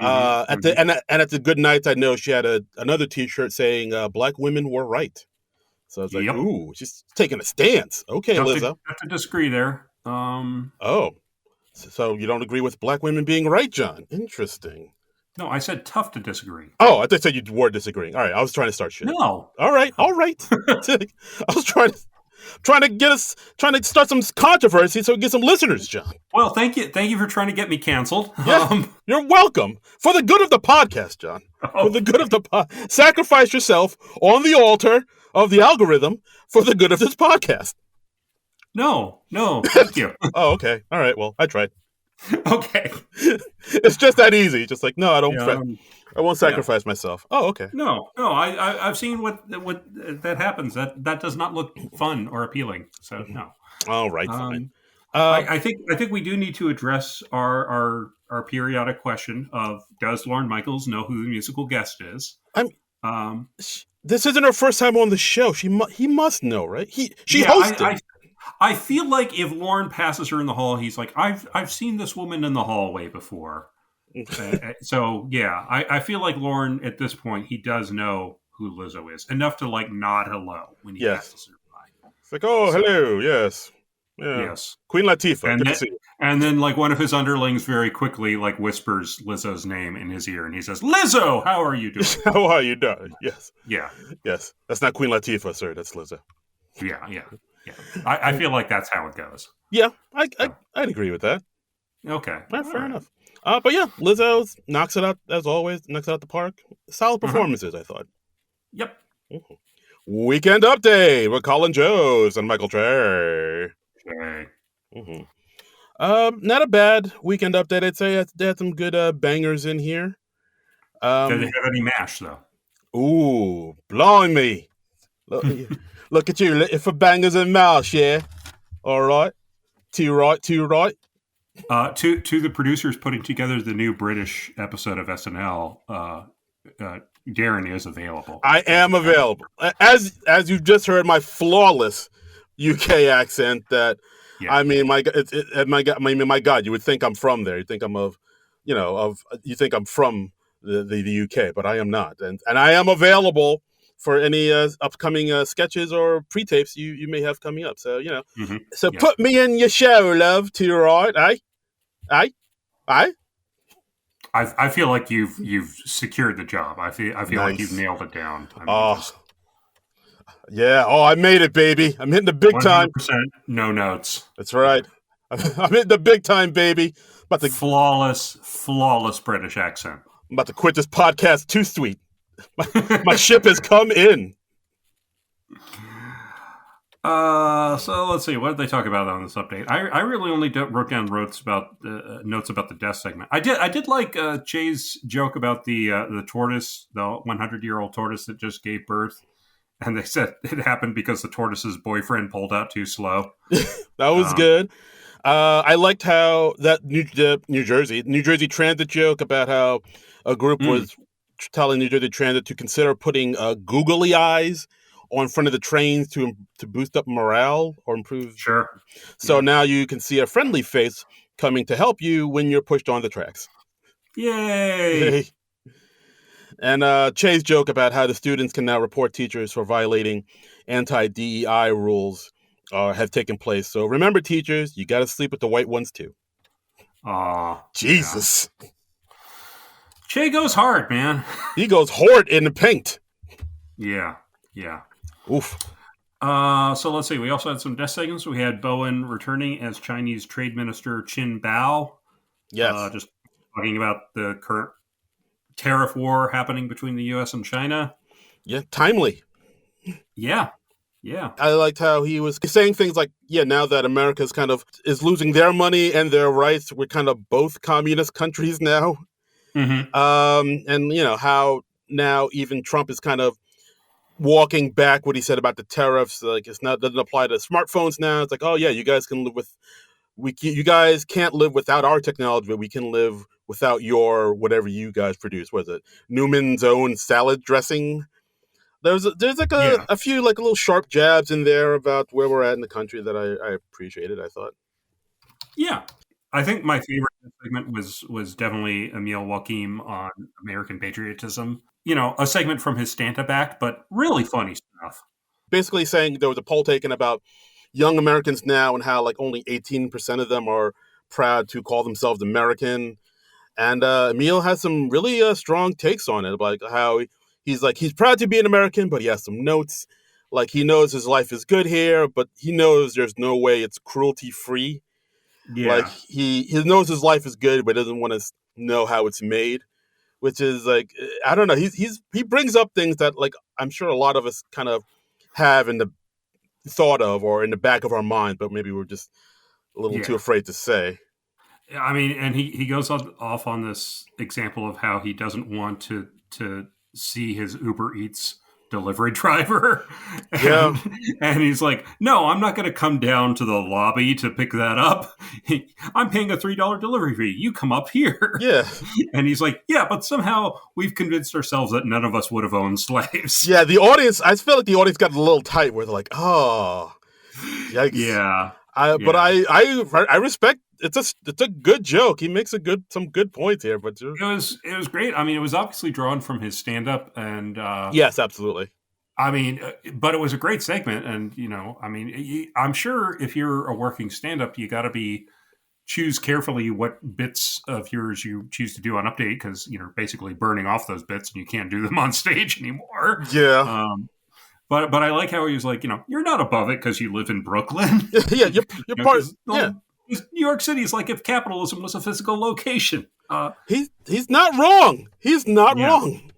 Mm-hmm. At Mm-hmm. the and at the good nights, I know she had another T-shirt saying "Black women were right." So I was like, Yep. "Ooh, she's taking a stance." Okay, Lizzo. Have to disagree there. Oh, so you don't agree with black women being right, John? Interesting. No, I said tough to disagree. Oh, I thought you said you were disagreeing. All right, I was trying to start shit. No. All right, all No. right. I was trying to start some controversy so we get some listeners, John. Well, thank you for trying to get me canceled. Yeah, you're welcome. For the good of the podcast, John. For Oh, the good of the sacrifice yourself on the altar of the algorithm for the good of this podcast. no, thank you. Oh, okay. All right. Well, I tried. Okay. It's just that easy. Just like, no, Yeah. I won't Yeah. sacrifice myself. Oh, okay. No. I've seen what that happens. That does not look fun or appealing. So no. All right, fine. Um, Uh, I think we do need to address our periodic question of does Lauren Michaels know who the musical guest is? I'm. Um, This isn't her first time on the show. He must know, right? She yeah, hosted. I feel like if Lauren passes her in the hall, he's like, I've seen this woman in the hallway before. So yeah, I feel like Lauren at this point he does know who Lizzo is enough to like nod hello when he Yes. passes her by. It's like, oh, So hello. Yes. Yeah. yes, Queen Latifah. and Good to then see you. and then like one of his underlings very quickly like whispers Lizzo's name in his ear, and he says, "Lizzo, how are you doing?" How are you doing? Yes. Yeah, Yes. That's not Queen Latifah, sir. That's Lizzo. yeah. I feel like that's how it goes. Yeah, So I'd agree with that. okay, all Fair right. enough. But yeah, Lizzo knocks it out as always. Knocks it out the park. Solid Uh-huh. performances, I thought. Yep. Mhm. Weekend update with Colin Jost and Michael Trey. Okay. hmm Not a bad weekend update. I'd say they had some good bangers in here. Did they Um, have any mash though? ooh, blimey! Look, look at you, looking for bangers and mash, yeah. All right, too right, too right. To the producers putting together the new British episode of SNL, Darren is available. I am available, as you've just heard my flawless UK accent. That Yeah. I mean, my God, you would think I'm from there. You think I'm of, you think I'm from the UK, but I am not, and I am available for any upcoming sketches or pre-tapes you may have coming up. So Mm-hmm. so Yeah. put me in your show, love. To your right, aye. I feel like you've secured the job. I feel like you've Nice. nailed it down. I mean, Oh just yeah. Oh, I made it, baby. I'm hitting the big time. 100% no notes. That's right. I'm hitting the big time, baby. Flawless British accent. I'm about to quit this podcast. Too sweet. My ship has come in. So let's see. What did they talk about on this update? I really only wrote down notes about the death segment. I did like Jay's joke about the tortoise, the 100-year-old tortoise that just gave birth, and they said it happened because the tortoise's boyfriend pulled out too slow. That was good. I liked how that New Jersey Transit joke about how a group was telling New Jersey Transit to consider putting googly eyes on front of the trains to boost up morale or improve. Sure. So now you can see a friendly face coming to help you when you're pushed on the tracks. Yay! And Che's joke about how the students can now report teachers for violating anti-DEI rules have taken place. So remember, teachers, you got to sleep with the white ones too. Jesus. Yeah. Che goes hard, man. He goes hard in the paint. Yeah. Oof. So let's see. We also had some death segments. We had Bowen returning as Chinese Trade Minister Qin Bao. Yes. Just talking about the current tariff war happening between the U.S. and China. Yeah, timely. Yeah. I liked how he was saying things like, now that America's kind of is losing their money and their rights, we're kind of both communist countries now. Mm-hmm. And how now even Trump is kind of walking back what he said about the tariffs. Like doesn't apply to smartphones now. It's like, oh yeah, you guys can live with you guys can't live without our technology, but we can live without your whatever you guys produce. Was it Newman's own salad dressing? There's like a few like little sharp jabs in there about where we're at in the country that I appreciated. I thought. Yeah. I think my favorite segment was definitely Emil Wakim on American patriotism. A segment from his stand-up act, but really funny stuff. Basically saying there was a poll taken about young Americans now and how like only 18% of them are proud to call themselves American. And Emil has some really strong takes on it, like how he's proud to be an American, but he has some notes. Like he knows his life is good here, but he knows there's no way it's cruelty-free. Yeah. Like he knows his life is good, but doesn't want to know how it's made, which is like, I don't know. He brings up things that like I'm sure a lot of us kind of have in the thought of or in the back of our mind, but maybe we're just a little too afraid to say. I mean, and he goes off on this example of how he doesn't want to see his Uber Eats delivery driver. And he's like, no, I'm not going to come down to the lobby to pick that up. I'm paying a $3 delivery fee. You come up here. Yeah. And he's like, yeah, but somehow we've convinced ourselves that none of us would have owned slaves. Yeah, the audience, I feel like the audience got a little tight where they're like, oh, yikes. Yeah. But I respect it's a good joke. He makes some good points here. But it was great. I mean, it was obviously drawn from his stand up, and yes, absolutely. I mean, but it was a great segment, and I mean, I'm sure if you're a working stand up, you got to choose carefully what bits of yours you choose to do on update because you're basically burning off those bits and you can't do them on stage anymore. Yeah. But I like how he was like, you're not above it because you live in Brooklyn. Yeah, you're part. Yeah. New York City is like if capitalism was a physical location. He's not wrong. He's not wrong.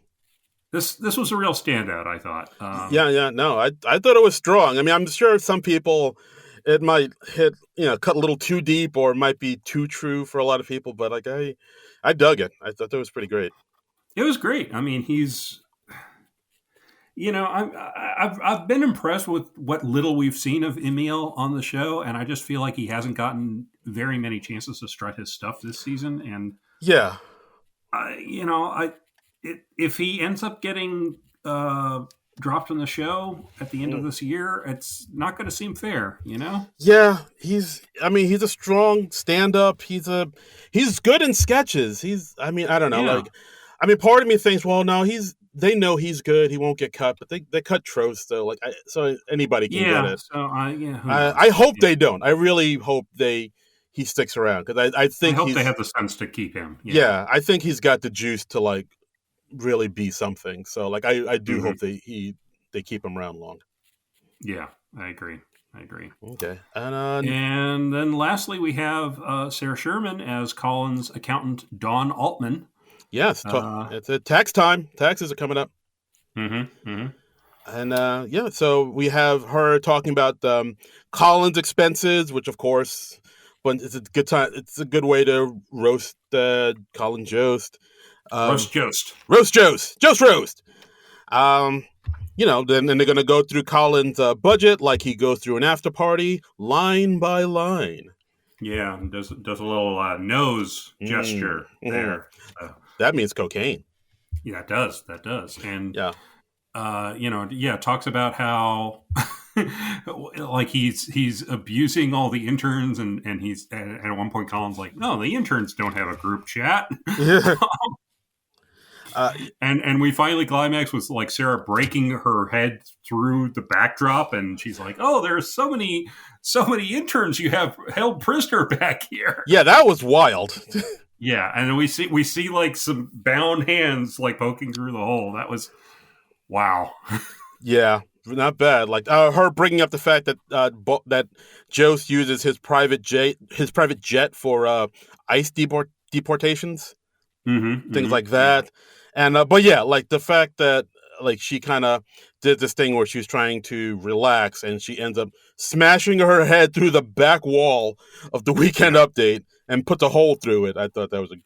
This was a real standout, I thought. No, I thought it was strong. I mean, I'm sure some people it might cut a little too deep or it might be too true for a lot of people, but like I dug it. I thought that was pretty great. It was great. I mean, he's I've been impressed with what little we've seen of Emil on the show, and I just feel like he hasn't gotten very many chances to strut his stuff this season. And if he ends up getting dropped from the show at the end of this year, it's not going to seem fair, Yeah, he's a strong stand-up. He's good in sketches. I don't know, I mean, part of me thinks, well, no, they know he's good. He won't get cut, but they cut Trost though. So anybody can get Yeah. it. So yeah, who I knows? hope Yeah. they don't. I really hope he sticks around because I I think hope they have the sense to keep him. Yeah. yeah, I think he's got the juice to like really be something. So like I do Hmm. hope they keep him around long. Yeah. I agree. I agree. Okay, and And then lastly, we have Sarah Sherman as Colin's accountant, Dawn Altman. yeah, Uh, it's tax time. Taxes are coming up. hmm hmm And yeah, so we have her talking about Colin's expenses, which of course, but it's a good time. It's a good way to roast Colin Jost. Roast Um, Jost. roast Jost roast. Um, then they're going to go through Colin's budget like he goes through an after party, line by line. Yeah, and does a little nose gesture Mhm. there. So, That means cocaine. yeah, it does. That does. And Yeah. yeah, talks about how like he's abusing all the interns, and he's and at one point Colin's like, no, the interns don't have a group chat. uh, And we finally climax with like Sarah breaking her head through the backdrop, and she's like, "Oh, there's so many interns you have held prisoner back here." yeah, that was wild. Yeah, and we see like some bound hands like poking through the hole. That was wow. Yeah, not bad. Like her bringing up the fact that that Jost uses his private jet for ice deportations, things like Yeah, that. And but yeah, like the fact that like she kind of did this thing where she was trying to relax and she ends up smashing her head through the back wall of the Weekend yeah. Update and puts a hole through it. I thought that was a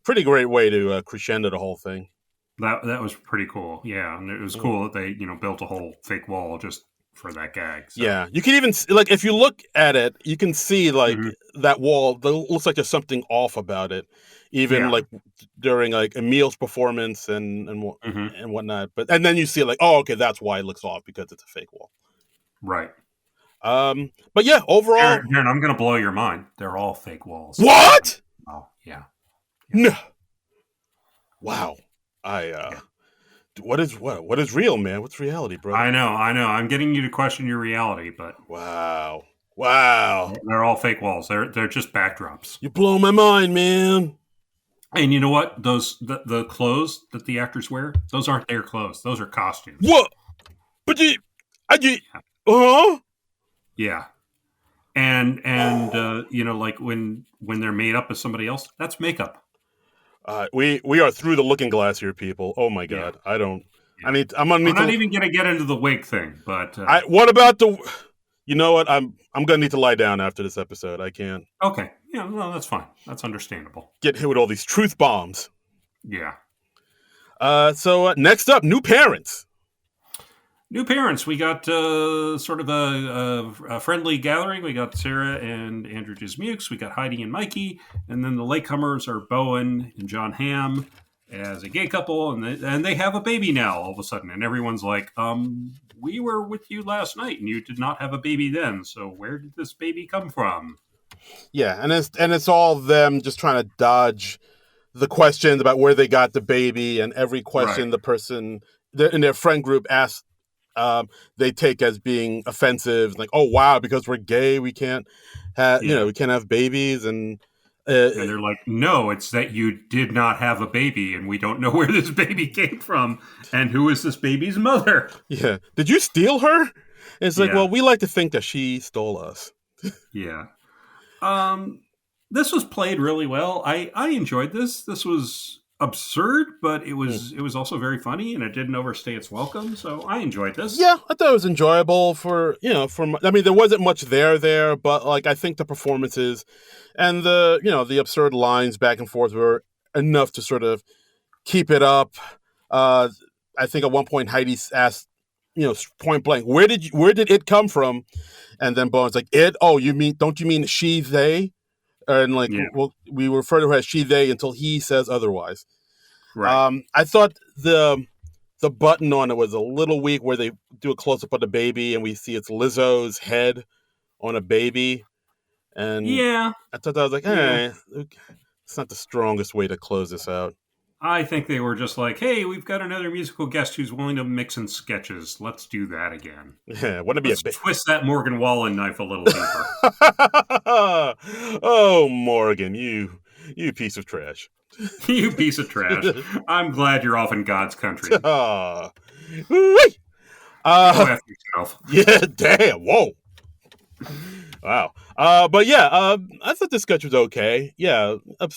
pretty great way to crescendo the whole thing. That was pretty cool. Yeah, and it was Mm. cool that they built a whole fake wall just for that gag. So Yeah, you can even like if you look at it, you can see like mhm. that wall. Looks like there's something off about it, even Yeah. like during like Emil's performance Hmm. and whatnot. And then you see like, oh, okay, that's why it looks off because it's a fake wall. Right. But yeah, overall, Aaron, I'm gonna blow your mind. They're all fake walls. what? Oh yeah. Yeah. No, wow. I Yeah. what is real, man? What's reality, brother? I know. I'm getting you to question your reality, but Wow, wow. they're all fake walls. They're just backdrops. You blow my mind, man. And you know what? The clothes that the actors wear, those aren't their clothes. Those are costumes. What? But you, huh? Yeah. And like when they're made up as somebody else, that's makeup. We are through the looking glass here, people. Oh my Yeah. god, I don't. Yeah. I'm gonna I'm need not to. even gonna get into the wig thing, but What about the? You know what? I'm gonna need to lie down after this episode. I can't okay. Yeah, no, that's fine. That's understandable. get hit with all these truth bombs. Yeah. So next up, new parents. New parents. We got sort of a friendly gathering. We got Sarah and Andrew Dismukes. We got Heidi and Mikey, and then the latecomers are Bowen and John Hamm as a gay couple, and they have a baby now all of a sudden, and everyone's like, we were with you last night, and you did not have a baby then. So where did this baby come from? Yeah, and it's all them just trying to dodge the questions about where they got the baby, and every Right. question the person in their friend group asks, they take as being offensive. Like, oh wow, because we're gay, we can't have Yeah. we can't have babies, and uh, And they're like, no, it's that you did not have a baby, and we don't know where this baby came from, and who is this baby's mother? yeah, did you steal her? It's like, Yeah. well, we like to think that she stole us. Yeah. Um, this was played really well. I enjoyed this. This was absurd, but it was also very funny, and it didn't overstay its welcome. So I enjoyed this. Yeah, I thought it was enjoyable for I mean, there wasn't much there, but like I think the performances and the absurd lines back and forth were enough to sort of keep it up. Uh, I think at one point Heidi asked, point blank, where did it come from? And then Bowen's like, it? Oh, don't you mean she, they? And like, Yeah. well, we refer to her as she, they until he says otherwise. Right. I thought the button on it was a little weak where they do a close up of the baby and we see it's Lizzo's head on a baby. And Yeah. I thought that was like, Yeah. it's not the strongest way to close this out. I think they were just like, hey, we've got another musical guest who's willing to mix in sketches. Let's do that again. Yeah, wouldn't it be a Let's bit? twist that Morgan Wallen knife a little deeper. Oh, Morgan, you piece of trash. You piece of trash. I'm glad you're off in God's country. Ah. Go after yourself. Yeah, damn. Whoa. Wow. But yeah, I thought the sketch was okay. Yeah, it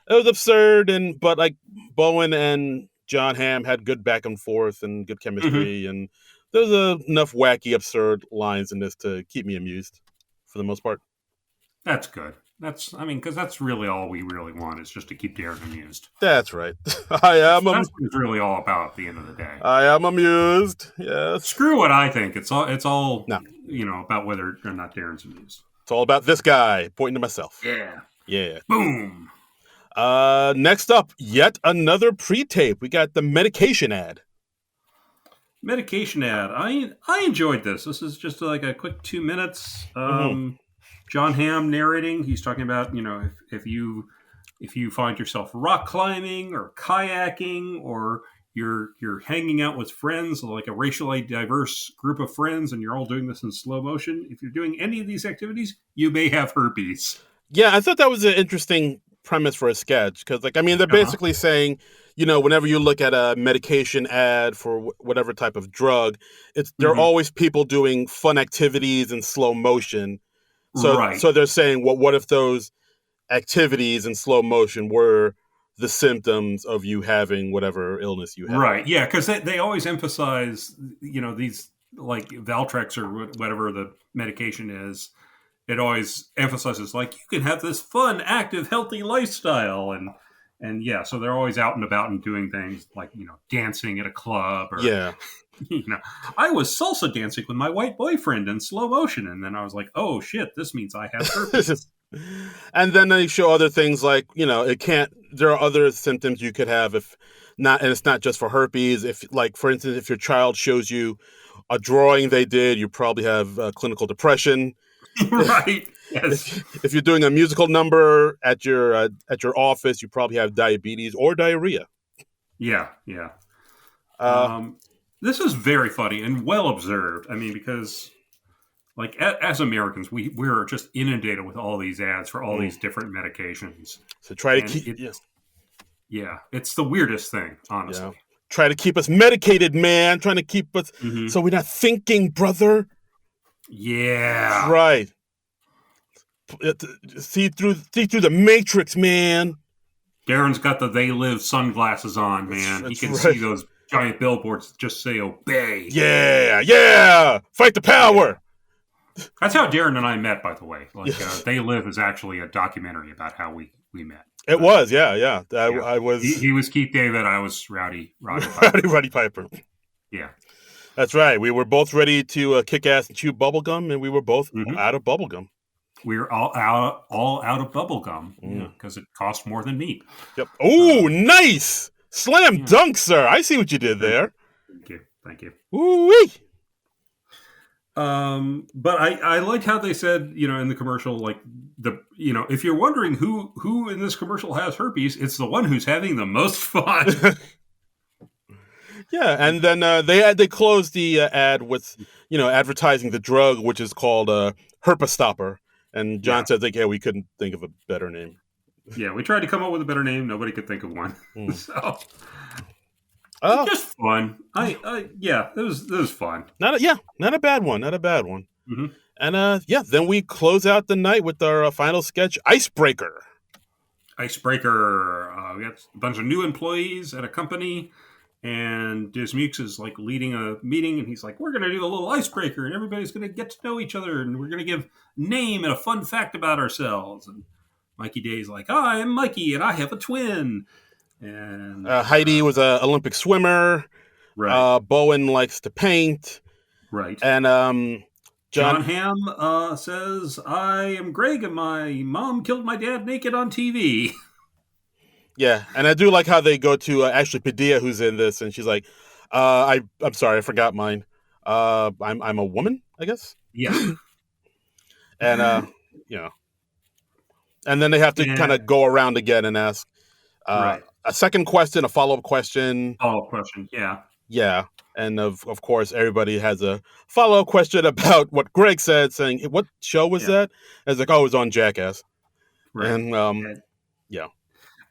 was absurd, but like Bowen and John Hamm had good back and forth and good chemistry, and there's enough wacky, absurd lines in this to keep me amused for the most part. That's good. Because that's really all we really want is just to keep Darren amused. That's right. That's what it's really all about at the end of the day. I am amused. Yes. Screw what I think. It's all no. About whether or not Darren's amused. It's all about this guy, pointing to myself. Yeah. Yeah. Boom. Next up, yet another pre-tape. We got the medication ad. Medication ad. I enjoyed this. This is just like a quick 2 minutes. John Hamm narrating. He's talking about, if you find yourself rock climbing or kayaking, or you're hanging out with friends, like a racially diverse group of friends, and you're all doing this in slow motion. If you're doing any of these activities, you may have herpes. Yeah, I thought that was an interesting premise for a sketch, because they're basically saying, whenever you look at a medication ad for whatever type of drug, there are always people doing fun activities in slow motion. So they're saying, well, what if those activities in slow motion were the symptoms of you having whatever illness you have? Right. Yeah, because they always emphasize, these like Valtrex or whatever the medication is. It always emphasizes like you can have this fun, active, healthy lifestyle, and yeah, so they're always out and about and doing things like dancing at a club, or I was salsa dancing with my white boyfriend in slow motion, and then I was like, oh shit, this means I have herpes. And then they show other things like there are other symptoms you could have and it's not just for herpes. If, like, for instance, if your child shows you a drawing they did, you probably have clinical depression. Right. Yes. If you're doing a musical number at your office, you probably have diabetes or diarrhea. Yeah. Yeah. This is very funny and well observed. Because like as Americans, we're just inundated with all these ads for all these different medications. So try to keep Yeah, it's the weirdest thing, honestly. Yeah. Try to keep us medicated, man. Trying to keep us so we're not thinking, brother. Yeah. Right. See through the matrix, man. Darren's got the They Live sunglasses on, man. He can see those giant billboards that just say obey. Yeah. Fight the power. That's how Darren and I met, by the way. They Live is actually a documentary about how we met. It was, yeah. I was. He was Keith David. I was Roddy Piper. Roddy Piper. Yeah. That's right. We were both ready to kick ass and chew bubblegum, and we were both out of bubblegum. We were all out of bubblegum because it cost more than meat. Yep. Oh, nice! Slam dunk, sir. I see what you did there. Thank you. Ooh-wee. But I liked how they said, in the commercial, like if you're wondering who in this commercial has herpes, it's the one who's having the most fun. Yeah, and then they closed the ad with advertising the drug, which is called Herpestopper, and John said we couldn't think of a better name. Yeah, we tried to come up with a better name, nobody could think of one. So just fun. It was fun. Not a bad one. Mm-hmm. And then we close out the night with our final sketch, Icebreaker. We got a bunch of new employees at a company. And Dismukes is like leading a meeting, and he's like, we're going to do a little icebreaker, and everybody's going to get to know each other, and we're going to give a name and a fun fact about ourselves. And Mikey Day's like, I am Mikey, and I have a twin. And Heidi was an Olympic swimmer. Right. Bowen likes to paint. Right. And John Hamm says, I am Greg, and my mom killed my dad naked on TV. Yeah, and I do like how they go to Ashley Padilla, who's in this, and she's like, "I'm sorry, I forgot mine. I'm a woman, I guess." Yeah, and and then they have to kind of go around again and ask. Right. a second question, a follow-up question. Follow-up question. Yeah. Yeah. And of course, everybody has a follow-up question about what Greg said, saying, "What show was Yeah. that?" And it's like, "Oh, it was on Jackass." Right. And And, yeah.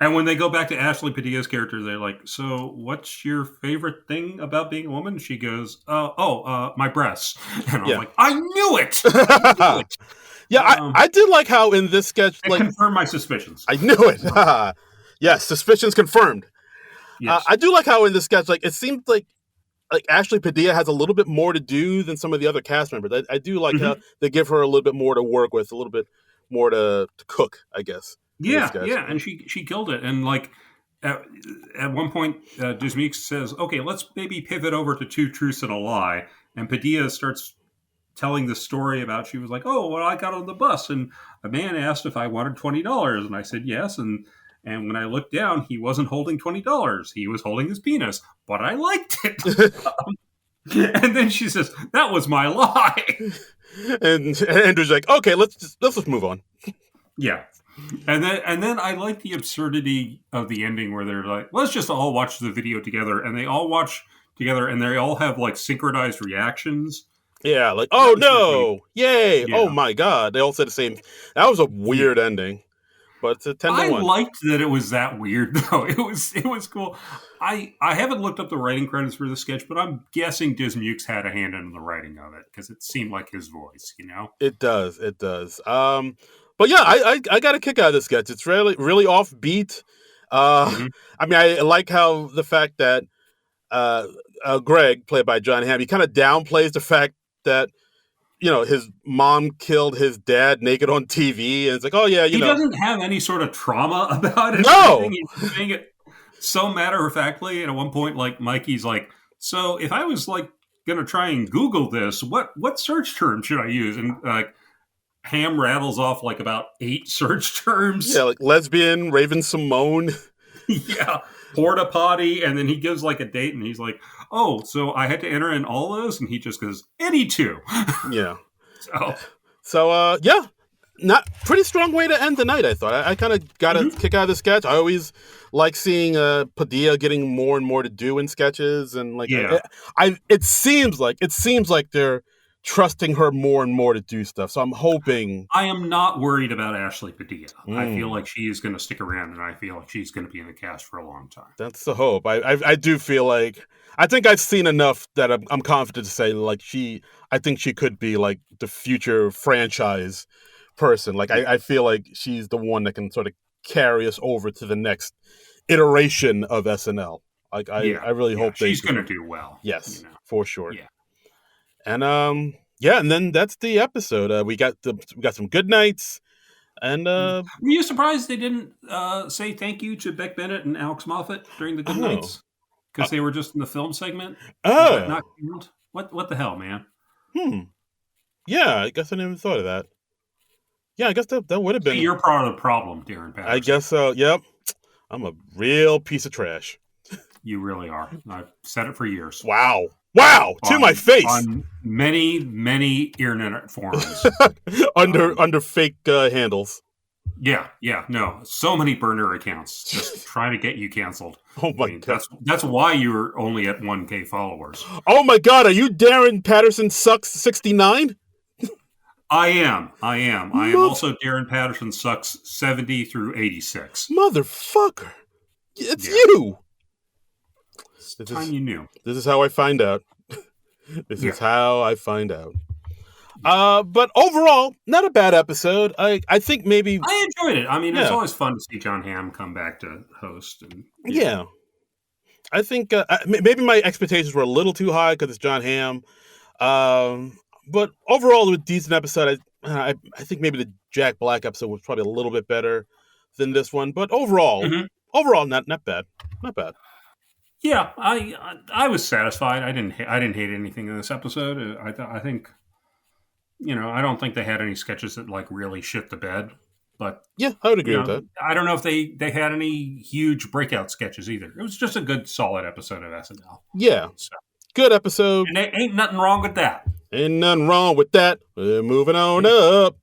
and when they go back to Ashley Padilla's character, they're like, "So, what's your favorite thing about being a woman?" She goes, my breasts." And I'm Yeah. like, "I knew it. I knew it." Yeah, I did like how in this sketch, It like, confirmed my suspicions. I knew it. Yes, suspicions confirmed. Yes. I do like how in this sketch, like, it seems like Ashley Padilla has a little bit more to do than some of the other cast members. I do like how Mm-hmm. they give her a little bit more to work with, a little bit more to cook, I guess, in this Yeah, sketch. yeah, and she killed it. And like at, at one point, Dismeek says, "Okay, let's maybe pivot over to two truths and a lie." And Padilla starts telling the story about she was like, "Oh, well, I got on the bus and a man asked if I wanted $20, and I said yes, and when I looked down, he wasn't holding $20; he was holding his penis, but I liked it." And then she says, "That was my lie." And Andrew's like, "Okay, let's just move on." Yeah. And then I like the absurdity of the ending where they're like, let's just all watch the video together, and they all watch together and they all have like synchronized reactions. Yeah, like, That "Oh was really funny. no, yay, oh Yeah. my god!" They all said the same. That was a Yeah. weird ending, but it's a 10-1. Liked that it was that weird though. It was cool. I haven't looked up the writing credits for the sketch, but I'm guessing Dismukes had a hand in the writing of it because it seemed like his voice, you know? It does, it does. But yeah, I got a kick out of this sketch. It's really offbeat. Uh, Hmm. I mean, I like how the fact that uh, Greg, played by John Hamm, he kind of downplays the fact that his mom killed his dad naked on TV, and it's like, oh yeah, He doesn't have any sort of trauma about it or no, anything. He's saying it so matter of factly. And at one point, like Mikey's like, "So if I was like gonna try and Google this, what search term should I use?" And like Ham rattles off like about 8 search terms. yeah, like lesbian, Raven Simone. Yeah, porta potty, and then he gives like a date, and he's like, "Oh, so I had to enter in all those," and he just goes, "Any two." Yeah. So Yeah, not pretty strong way to end the night. I thought I kind of got a kick out of the sketch. I always like seeing Padilla getting more and more to do in sketches, and like, yeah. it seems like they're trusting her more and more to do stuff. So I'm hoping. I am not worried about Ashley Padilla. I feel Mm. like she is going to stick around, and I feel like she's going to be in the cast for a long time. That's the hope. I do feel like I think I've seen enough that I'm confident to say like I think she could be like the future franchise person. Like I feel like she's the one that can sort of carry us over to the next iteration of SNL. Like I really hope she's going to do well. Yes, for sure. Yeah. And and then that's the episode. We got some good nights. And Were you surprised they didn't say thank you to Beck Bennett and Alex Moffat during the good nights? Because they were just in the film segment? Was that not count? What the hell, man? Yeah, I guess I never thought of that. Yeah, I guess that would have been. See, you're part of the problem, Darren Patterson. I guess so. Yep. I'm a real piece of trash. You really are. I've said it for years. Wow. To my face. On many internet forums. under fake handles. Yeah. No, so many burner accounts just trying to get you canceled. Oh my god. That's why you're only at 1K followers. Oh my god, are you Darren Patterson Sucks 69? I am. I am also Darren Patterson Sucks 70 through 86. Motherfucker. It's you. It's time you knew. This is how I find out. This is how I find out. But overall, not a bad episode. I think maybe I enjoyed it. I mean, it's always fun to see John Hamm come back to host. And yeah. I think maybe my expectations were a little too high because it's John Hamm. But overall, it was a decent episode. I think maybe the Jack Black episode was probably a little bit better than this one. But overall, not bad. Not bad. Yeah, I was satisfied. I didn't hate anything in this episode. I think, I don't think they had any sketches that like really shit the bed. But yeah, I would agree with that. I don't know if they had any huge breakout sketches either. It was just a good, solid episode of SNL. Yeah, good episode. And there ain't nothing wrong with that. Ain't nothing wrong with that. We're moving on up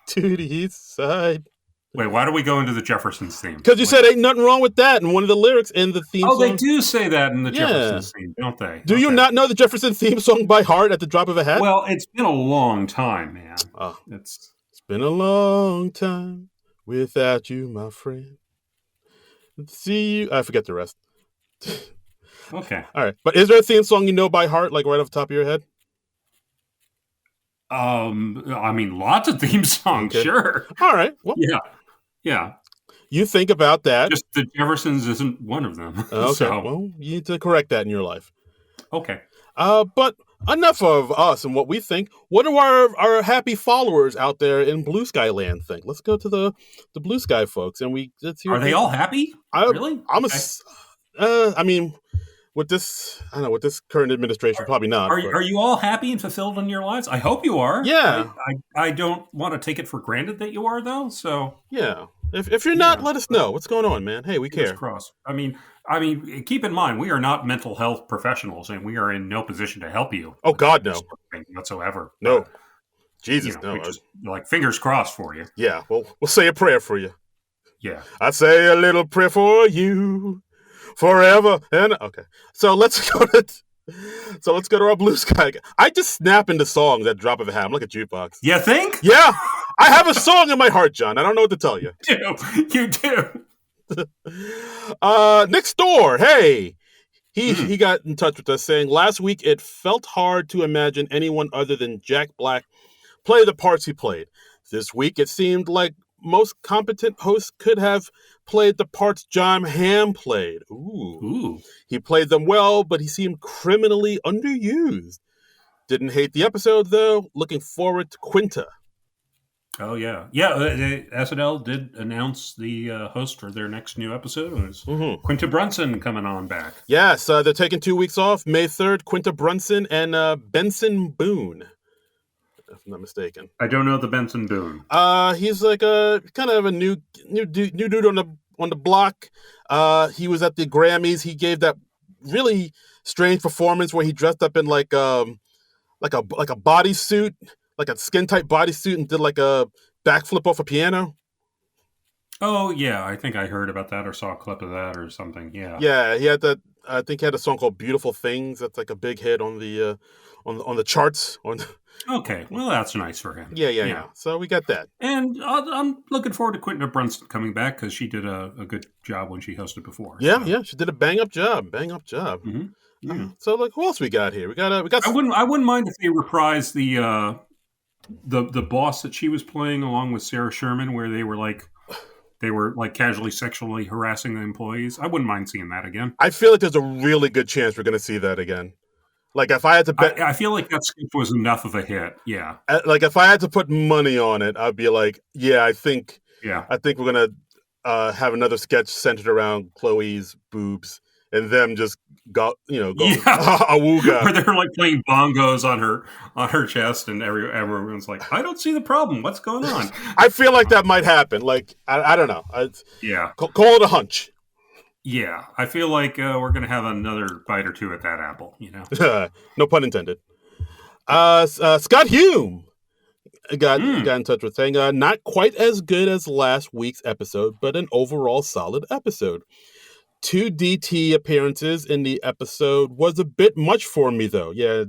to the east side. Wait, why do we go into the Jeffersons theme? Because you said ain't nothing wrong with that in one of the lyrics in the theme Oh, song. they do say that in the Yeah. Jeffersons theme, don't they? Do you not know the Jefferson theme song by heart at the drop of a hat? Well, it's been a long time, man. It's been a long time without you, my friend. See you. I forget the rest. Okay. All right. But is there a theme song you know by heart, like right off the top of your head? I mean, lots of theme songs, Okay. sure. All right. Well, yeah. You think about that. Just the Jeffersons isn't one of them. Okay. So. Well, you need to correct that in your life. Okay. But enough of us and what we think. What do our happy followers out there in Blue Sky Land think? Let's go to the Blue Sky folks, and let's hear. Are they all happy? Really? I mean, with this current administration, probably not. Are you all happy and fulfilled in your lives? I hope you are. Yeah. I don't want to take it for granted that you are, though. So yeah. If you're not, let us know. What's going on, man? Hey, we care. Cross. I mean, keep in mind, we are not mental health professionals, and we are in no position to help you. Oh God, no, whatsoever. No, Jesus, no. Just, like, fingers crossed for you. Yeah, well, we'll say a prayer for you. Yeah, I say a little prayer for you forever. And okay, so let's go to our Blue Sky. I just snap into songs at drop of a hat. I'm like a jukebox. You think? Yeah, I have a song in my heart, John. I don't know what to tell you. You do. Next door, hey, he got in touch with us saying last week it felt hard to imagine anyone other than Jack Black play the parts he played. This week it seemed like most competent hosts could have played the parts Jon Hamm played. Ooh. He played them well, but he seemed criminally underused. Didn't hate the episode though. Looking forward to Quinta. Oh, yeah. Yeah, SNL did announce the host for their next new episode. It was Quinta Brunson coming on back. Yes, they're taking 2 weeks off. May 3rd, Quinta Brunson and Benson Boone, if I'm not mistaken. I don't know the Benson Boone. He's like a kind of a new dude on the block. He was at the Grammys. He gave that really strange performance where he dressed up in like a bodysuit, like a skin tight bodysuit, and did like a backflip off a piano. Oh yeah, I think I heard about that or saw a clip of that or something. Yeah. Yeah, he had that. I think he had a song called "Beautiful Things." That's like a big hit on the charts. Okay, well that's nice for him. Yeah. So we got that, and I'm looking forward to Quinta Brunson coming back because she did a good job when she hosted before. Yeah, she did a bang up job. Mm-hmm. Yeah. So like, who else we got here? We got. I wouldn't mind if they reprised the boss that she was playing along with Sarah Sherman, where they were like casually sexually harassing the employees. I wouldn't mind seeing that again. I feel like there's a really good chance we're going to see that again. Like if I had to bet, I feel like that sketch was enough of a hit. Yeah. Like if I had to put money on it, I'd be like, I think we're gonna have another sketch centered around Chloe's boobs and them just go awooga. Where they're like playing bongos on her chest, and everyone's like, I don't see the problem. What's going on? I feel like that might happen. Like I don't know. Call it a hunch. Yeah, I feel like we're going to have another bite or two at that apple, No pun intended. Scott Hume got in touch with saying, not quite as good as last week's episode, but an overall solid episode. 2 DT appearances in the episode was a bit much for me, though. A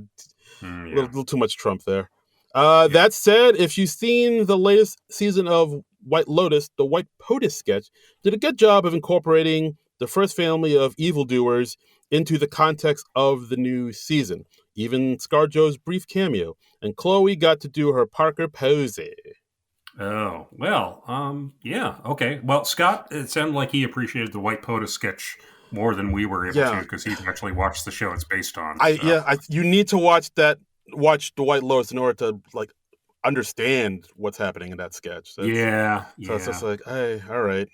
little too much Trump there. That said, if you've seen the latest season of White Lotus, the White POTUS sketch did a good job of incorporating the first family of evildoers into the context of the new season. Even ScarJo's brief cameo. And Chloe got to do her Parker Posey. Oh, well, yeah, okay. Well, Scott, it sounded like he appreciated the White POTUS sketch more than we were able to, because he actually watched the show it's based on. You need to watch the White Lotus in order to, like, understand what's happening in that sketch. So it's just like, hey, all right.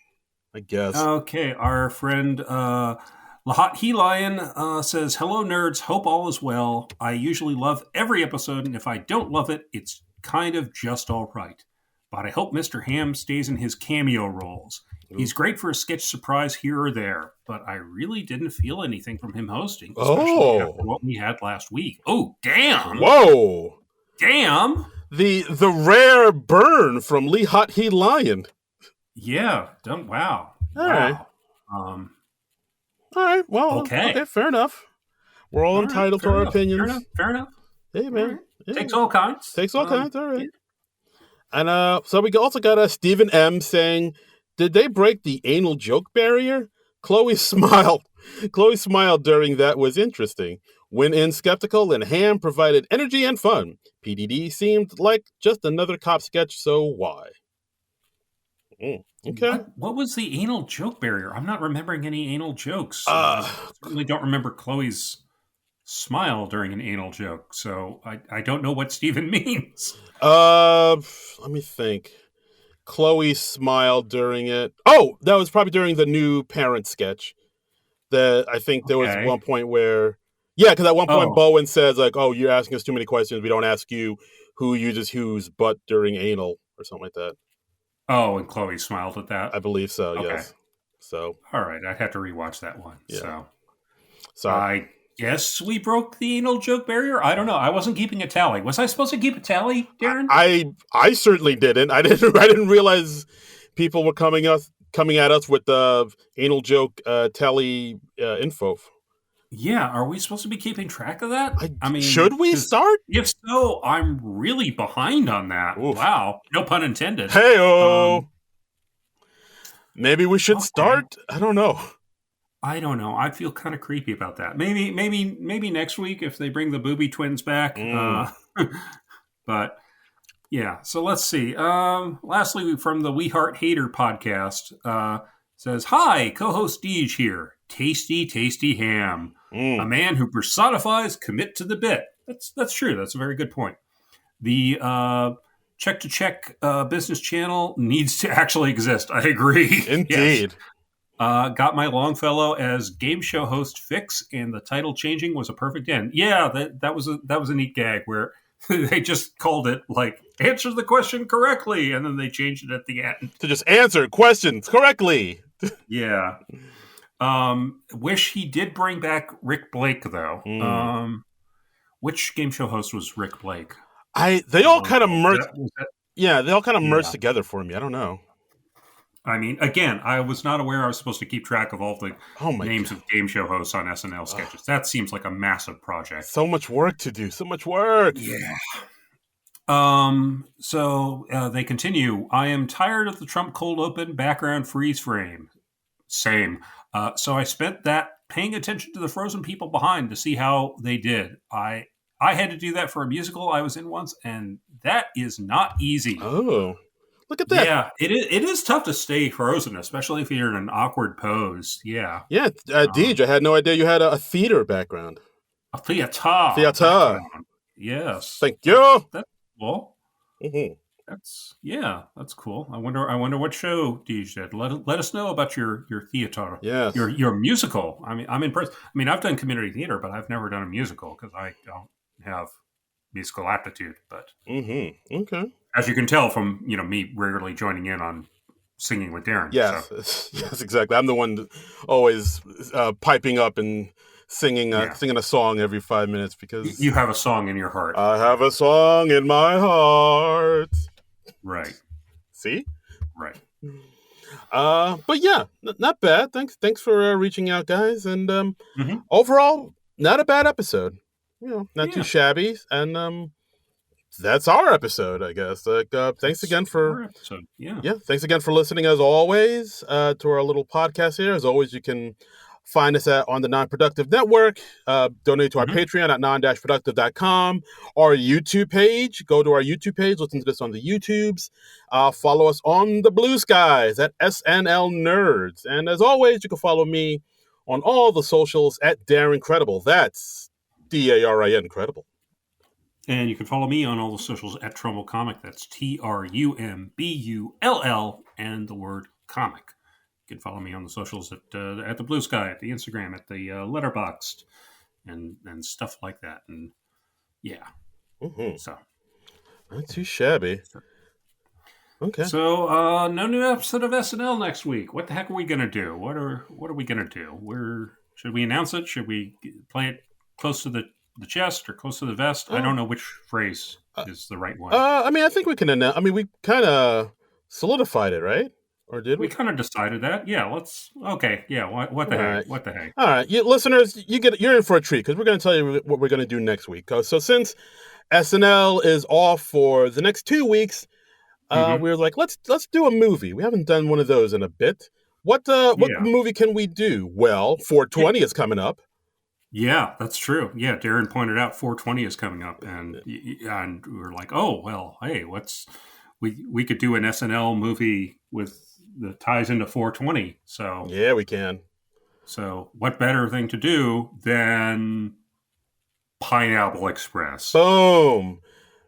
I guess. Okay, our friend Lahat He Lion says, hello, nerds. Hope all is well. I usually love every episode, and if I don't love it, it's kind of just all right. But I hope Mr. Hamm stays in his cameo roles. Ooh. He's great for a sketch surprise here or there, but I really didn't feel anything from him hosting, especially after what we had last week. Oh, damn! Whoa! Damn! The rare burn from Lahat He Lion. Yeah. Done. Wow. All right. Wow. Um, All right. Well, okay. okay, fair enough. We're all All right. entitled to Fair our enough. Fair enough. opinions. Fair enough. Hey, All man. right. Yeah. Takes all kinds. Takes all kinds. All Yeah. right. And so we also got Stephen M saying, "Did they break the anal joke barrier?" Chloe smiled. Chloe smiled during that was interesting. Went in skeptical, and Hamm provided energy and fun. PDD seemed like just another cop sketch, so why? Okay. What was the anal joke barrier? I'm not remembering any anal jokes. Uh, Certainly don't remember Chloe's smile during an anal joke. So I don't know what Steven means. uh, let me think. Chloe smiled during it. Oh, that was probably during the new parent sketch. That I think there was Okay. one point where, yeah, because at one point Oh. Bowen says like, "Oh, you're asking us too many questions. We don't ask you who uses whose butt during anal or something like that." Oh, and Chloe smiled at that. I believe so. Okay. Yes. So All right. I'd have to rewatch that one. yeah. So Sorry. I guess we broke the anal joke barrier. I don't know. I wasn't keeping a tally. Was I supposed to keep a tally, Darren? I certainly didn't. I didn't realize people were coming at us with the anal joke telly info. Yeah. Are we supposed to be keeping track of that? I mean, Should we because start? if so, I'm really behind on that. Oof. Wow. No pun intended. Hey-o. Maybe we should Okay. start. I don't know. I don't know. I feel kind of creepy about that. Maybe next week if they bring the Booby twins back. But yeah. So let's see. Lastly, from the We Heart Hater podcast, says, "Hi, co-host Deej here. Tasty, tasty ham. A man who personifies commit to the bit." That's true. That's a very good point. The check to check business channel needs to actually exist. I agree. Yes. Indeed. Got my Longfellow as game show host Fix, and the title changing was a perfect end. Yeah, that was a neat gag where they just called it like answer the question correctly, and then they changed it at the end. To just answer questions correctly. Yeah. Wish he did bring back Rick Blake though. Which game show host was Rick Blake? They all kind of merged. Yeah, they all kind of merged Yeah. together for me. I don't know. I mean, again, I was not aware I was supposed to keep track of all the names God. of game show hosts on SNL sketches. That seems like a massive project. So much work to do. So much work. Yeah. So they continue. I am tired of the Trump cold open background freeze frame. Same. So I spent that paying attention to the frozen people behind to see how they did. I had to do that for a musical I was in once, and that is not easy. Oh, look at that. Yeah, it is tough to stay frozen, especially if you're in an awkward pose. Yeah. Yeah, Deej, I had no idea you had a theater background. A theater. Theater. Yes. Thank you. That's cool. Mm-hmm. That's cool. I wonder what show Deej did. Let us know about your theater. Yes. Your musical. I mean, I'm impressed. I mean, I've done community theater, but I've never done a musical because I don't have musical aptitude. But okay. As you can tell from me rarely joining in on singing with Darren. Yes, so. Yes, exactly. I'm the one always piping up and singing a song every 5 minutes because you have a song in your heart. I have a song in my heart. Right. See? Right. But yeah, not bad. Thanks for reaching out, guys. And overall, not a bad episode. Not too shabby. And that's our episode, I guess. Thanks again for thanks again for listening as always to our little podcast here. As always, you can find us on the Non-Productive Network. Donate to our Patreon at Non-Productive.com. Our YouTube page. Go to our YouTube page. Listen to this on the YouTubes. Follow us on the Blue Skies at SNL Nerds. And as always, you can follow me on all the socials at Darren Credible. That's DARIN Credible. And you can follow me on all the socials at Trumbull Comic. That's TRUMBULL and the word comic. You can follow me on the socials at the Blue Sky, at the Instagram, at the Letterboxd, and stuff like that. And yeah, so not too shabby. Okay. So no new episode of SNL next week. What the heck are we gonna do? What are we gonna do? Should we announce it? Should we play it close to the chest or close to the vest? I don't know which phrase is the right one. I mean, I think we can announce. I mean, we kind of solidified it, right? Or did we? We kind of decided that. Yeah, okay. Yeah, what the All heck? right. What the heck? All right, listeners, you're in for a treat because we're going to tell you what we're going to do next week. So since SNL is off for the next 2 weeks, Hmm. we were like, let's do a movie. We haven't done one of those in a bit. What Yeah. movie can we do? Well, 420 is coming up. Yeah, that's true. Yeah, Darren pointed out 420 is coming up, and we were like, oh well, hey, we could do an SNL movie with that ties into 420. So Yeah, we can. so what better thing to do than Pineapple Express? Boom.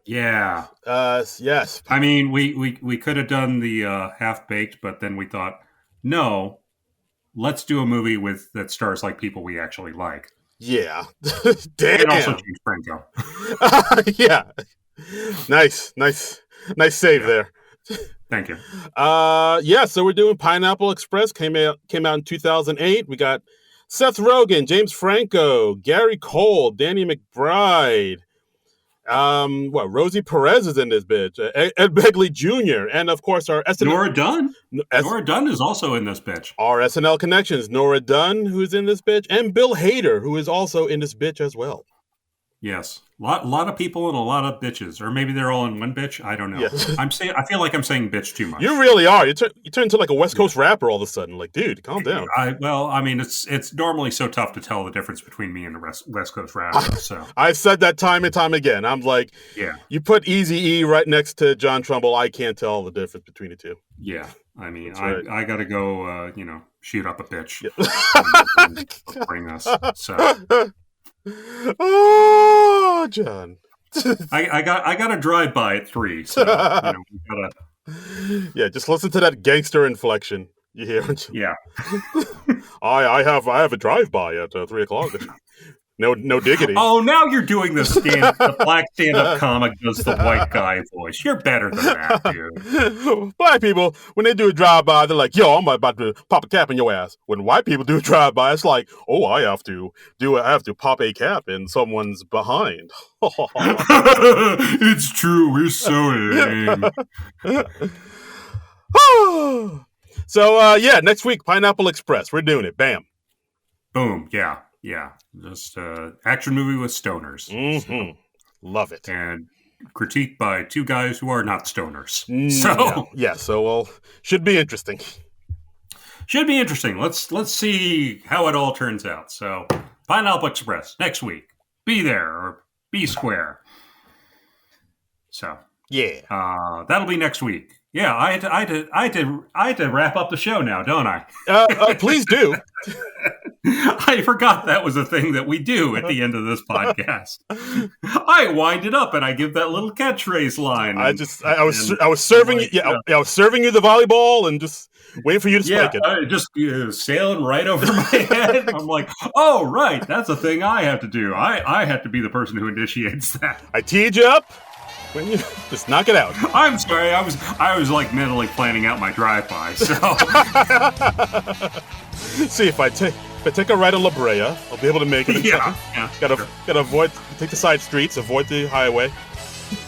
Yeah. Yes. I mean, we could have done the Half Baked, but then we thought, no, let's do a movie that stars like people we actually like. Yeah. And also Damn. James Franco. Yeah. Nice save there. Thank you. Yeah, so we're doing Pineapple Express. Came out in 2008. We got Seth Rogen, James Franco, Gary Cole, Danny McBride. Rosie Perez is in this bitch. Ed Begley Jr. and of course our SNL. Nora Dunn. Nora Dunn is also in this bitch. Our SNL connections, Nora Dunn, who's in this bitch, and Bill Hader, who is also in this bitch as well. Yes, a lot of people and a lot of bitches, or maybe they're all in one bitch. I don't know. Yes. I feel like I'm saying bitch too much. You really are. You turn into like a West Coast rapper all of a sudden. Like, dude, calm down. I mean, it's normally so tough to tell the difference between me and the West Coast rapper. So I've said that time and time again. I'm like, yeah, you put Eazy-E right next to John Trumbull, I can't tell the difference between the two. yeah. I mean, right. I got to go, shoot up a bitch. Yeah. And bring us. So. Oh, John. I got to drive by at 3. So we gotta. Yeah, just listen to that gangster inflection. You hear? Yeah. I have a drive by at 3:00. No diggity. Oh, now you're doing the black stand-up comic does the white guy voice. You're better than that, dude. Black people, when they do a drive-by, they're like, yo, I'm about to pop a cap in your ass. When white people do a drive-by, it's like, oh, I have to pop a cap in someone's behind. It's true. We're so lame. So, next week, Pineapple Express. We're doing it. Bam. Boom. Yeah. Just action movie with stoners. Mm-hmm. Love it. And critiqued by two guys who are not stoners. So should be interesting. Should be interesting. Let's see how it all turns out. So, Pineapple Express next week. Be there or be square. So yeah, that'll be next week. Yeah, I had to wrap up the show now, don't I? Please do. I forgot that was a thing that we do at the end of this podcast. I wind it up and I give that little catchphrase line. I was serving you. Yeah, I was serving you the volleyball and just waiting for you to spike it. Just sailing right over my head. I'm like, oh right, that's a thing I have to do. I have to be the person who initiates that. I teed you up. When you just knock it out. I'm sorry, I was like mentally planning out my drive-by. So see if I take a right on La Brea, I'll be able to make it. Yeah. Gotta avoid, take the side streets, avoid the highway.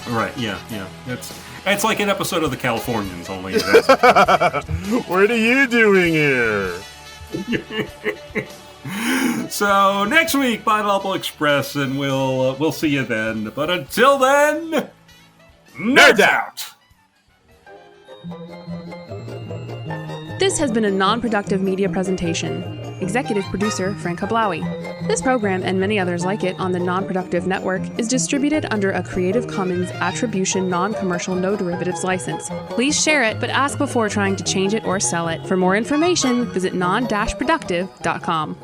Right. Yeah. It's like an episode of The Californians, only. What are you doing here? So next week, Pineapple Express, and we'll see you then. But until then. Nerds out! This has been a non-productive media presentation. Executive producer, Frank Hablawi. This program, and many others like it on the Non-Productive Network, is distributed under a Creative Commons Attribution Non-Commercial No Derivatives license. Please share it, but ask before trying to change it or sell it. For more information, visit non-productive.com.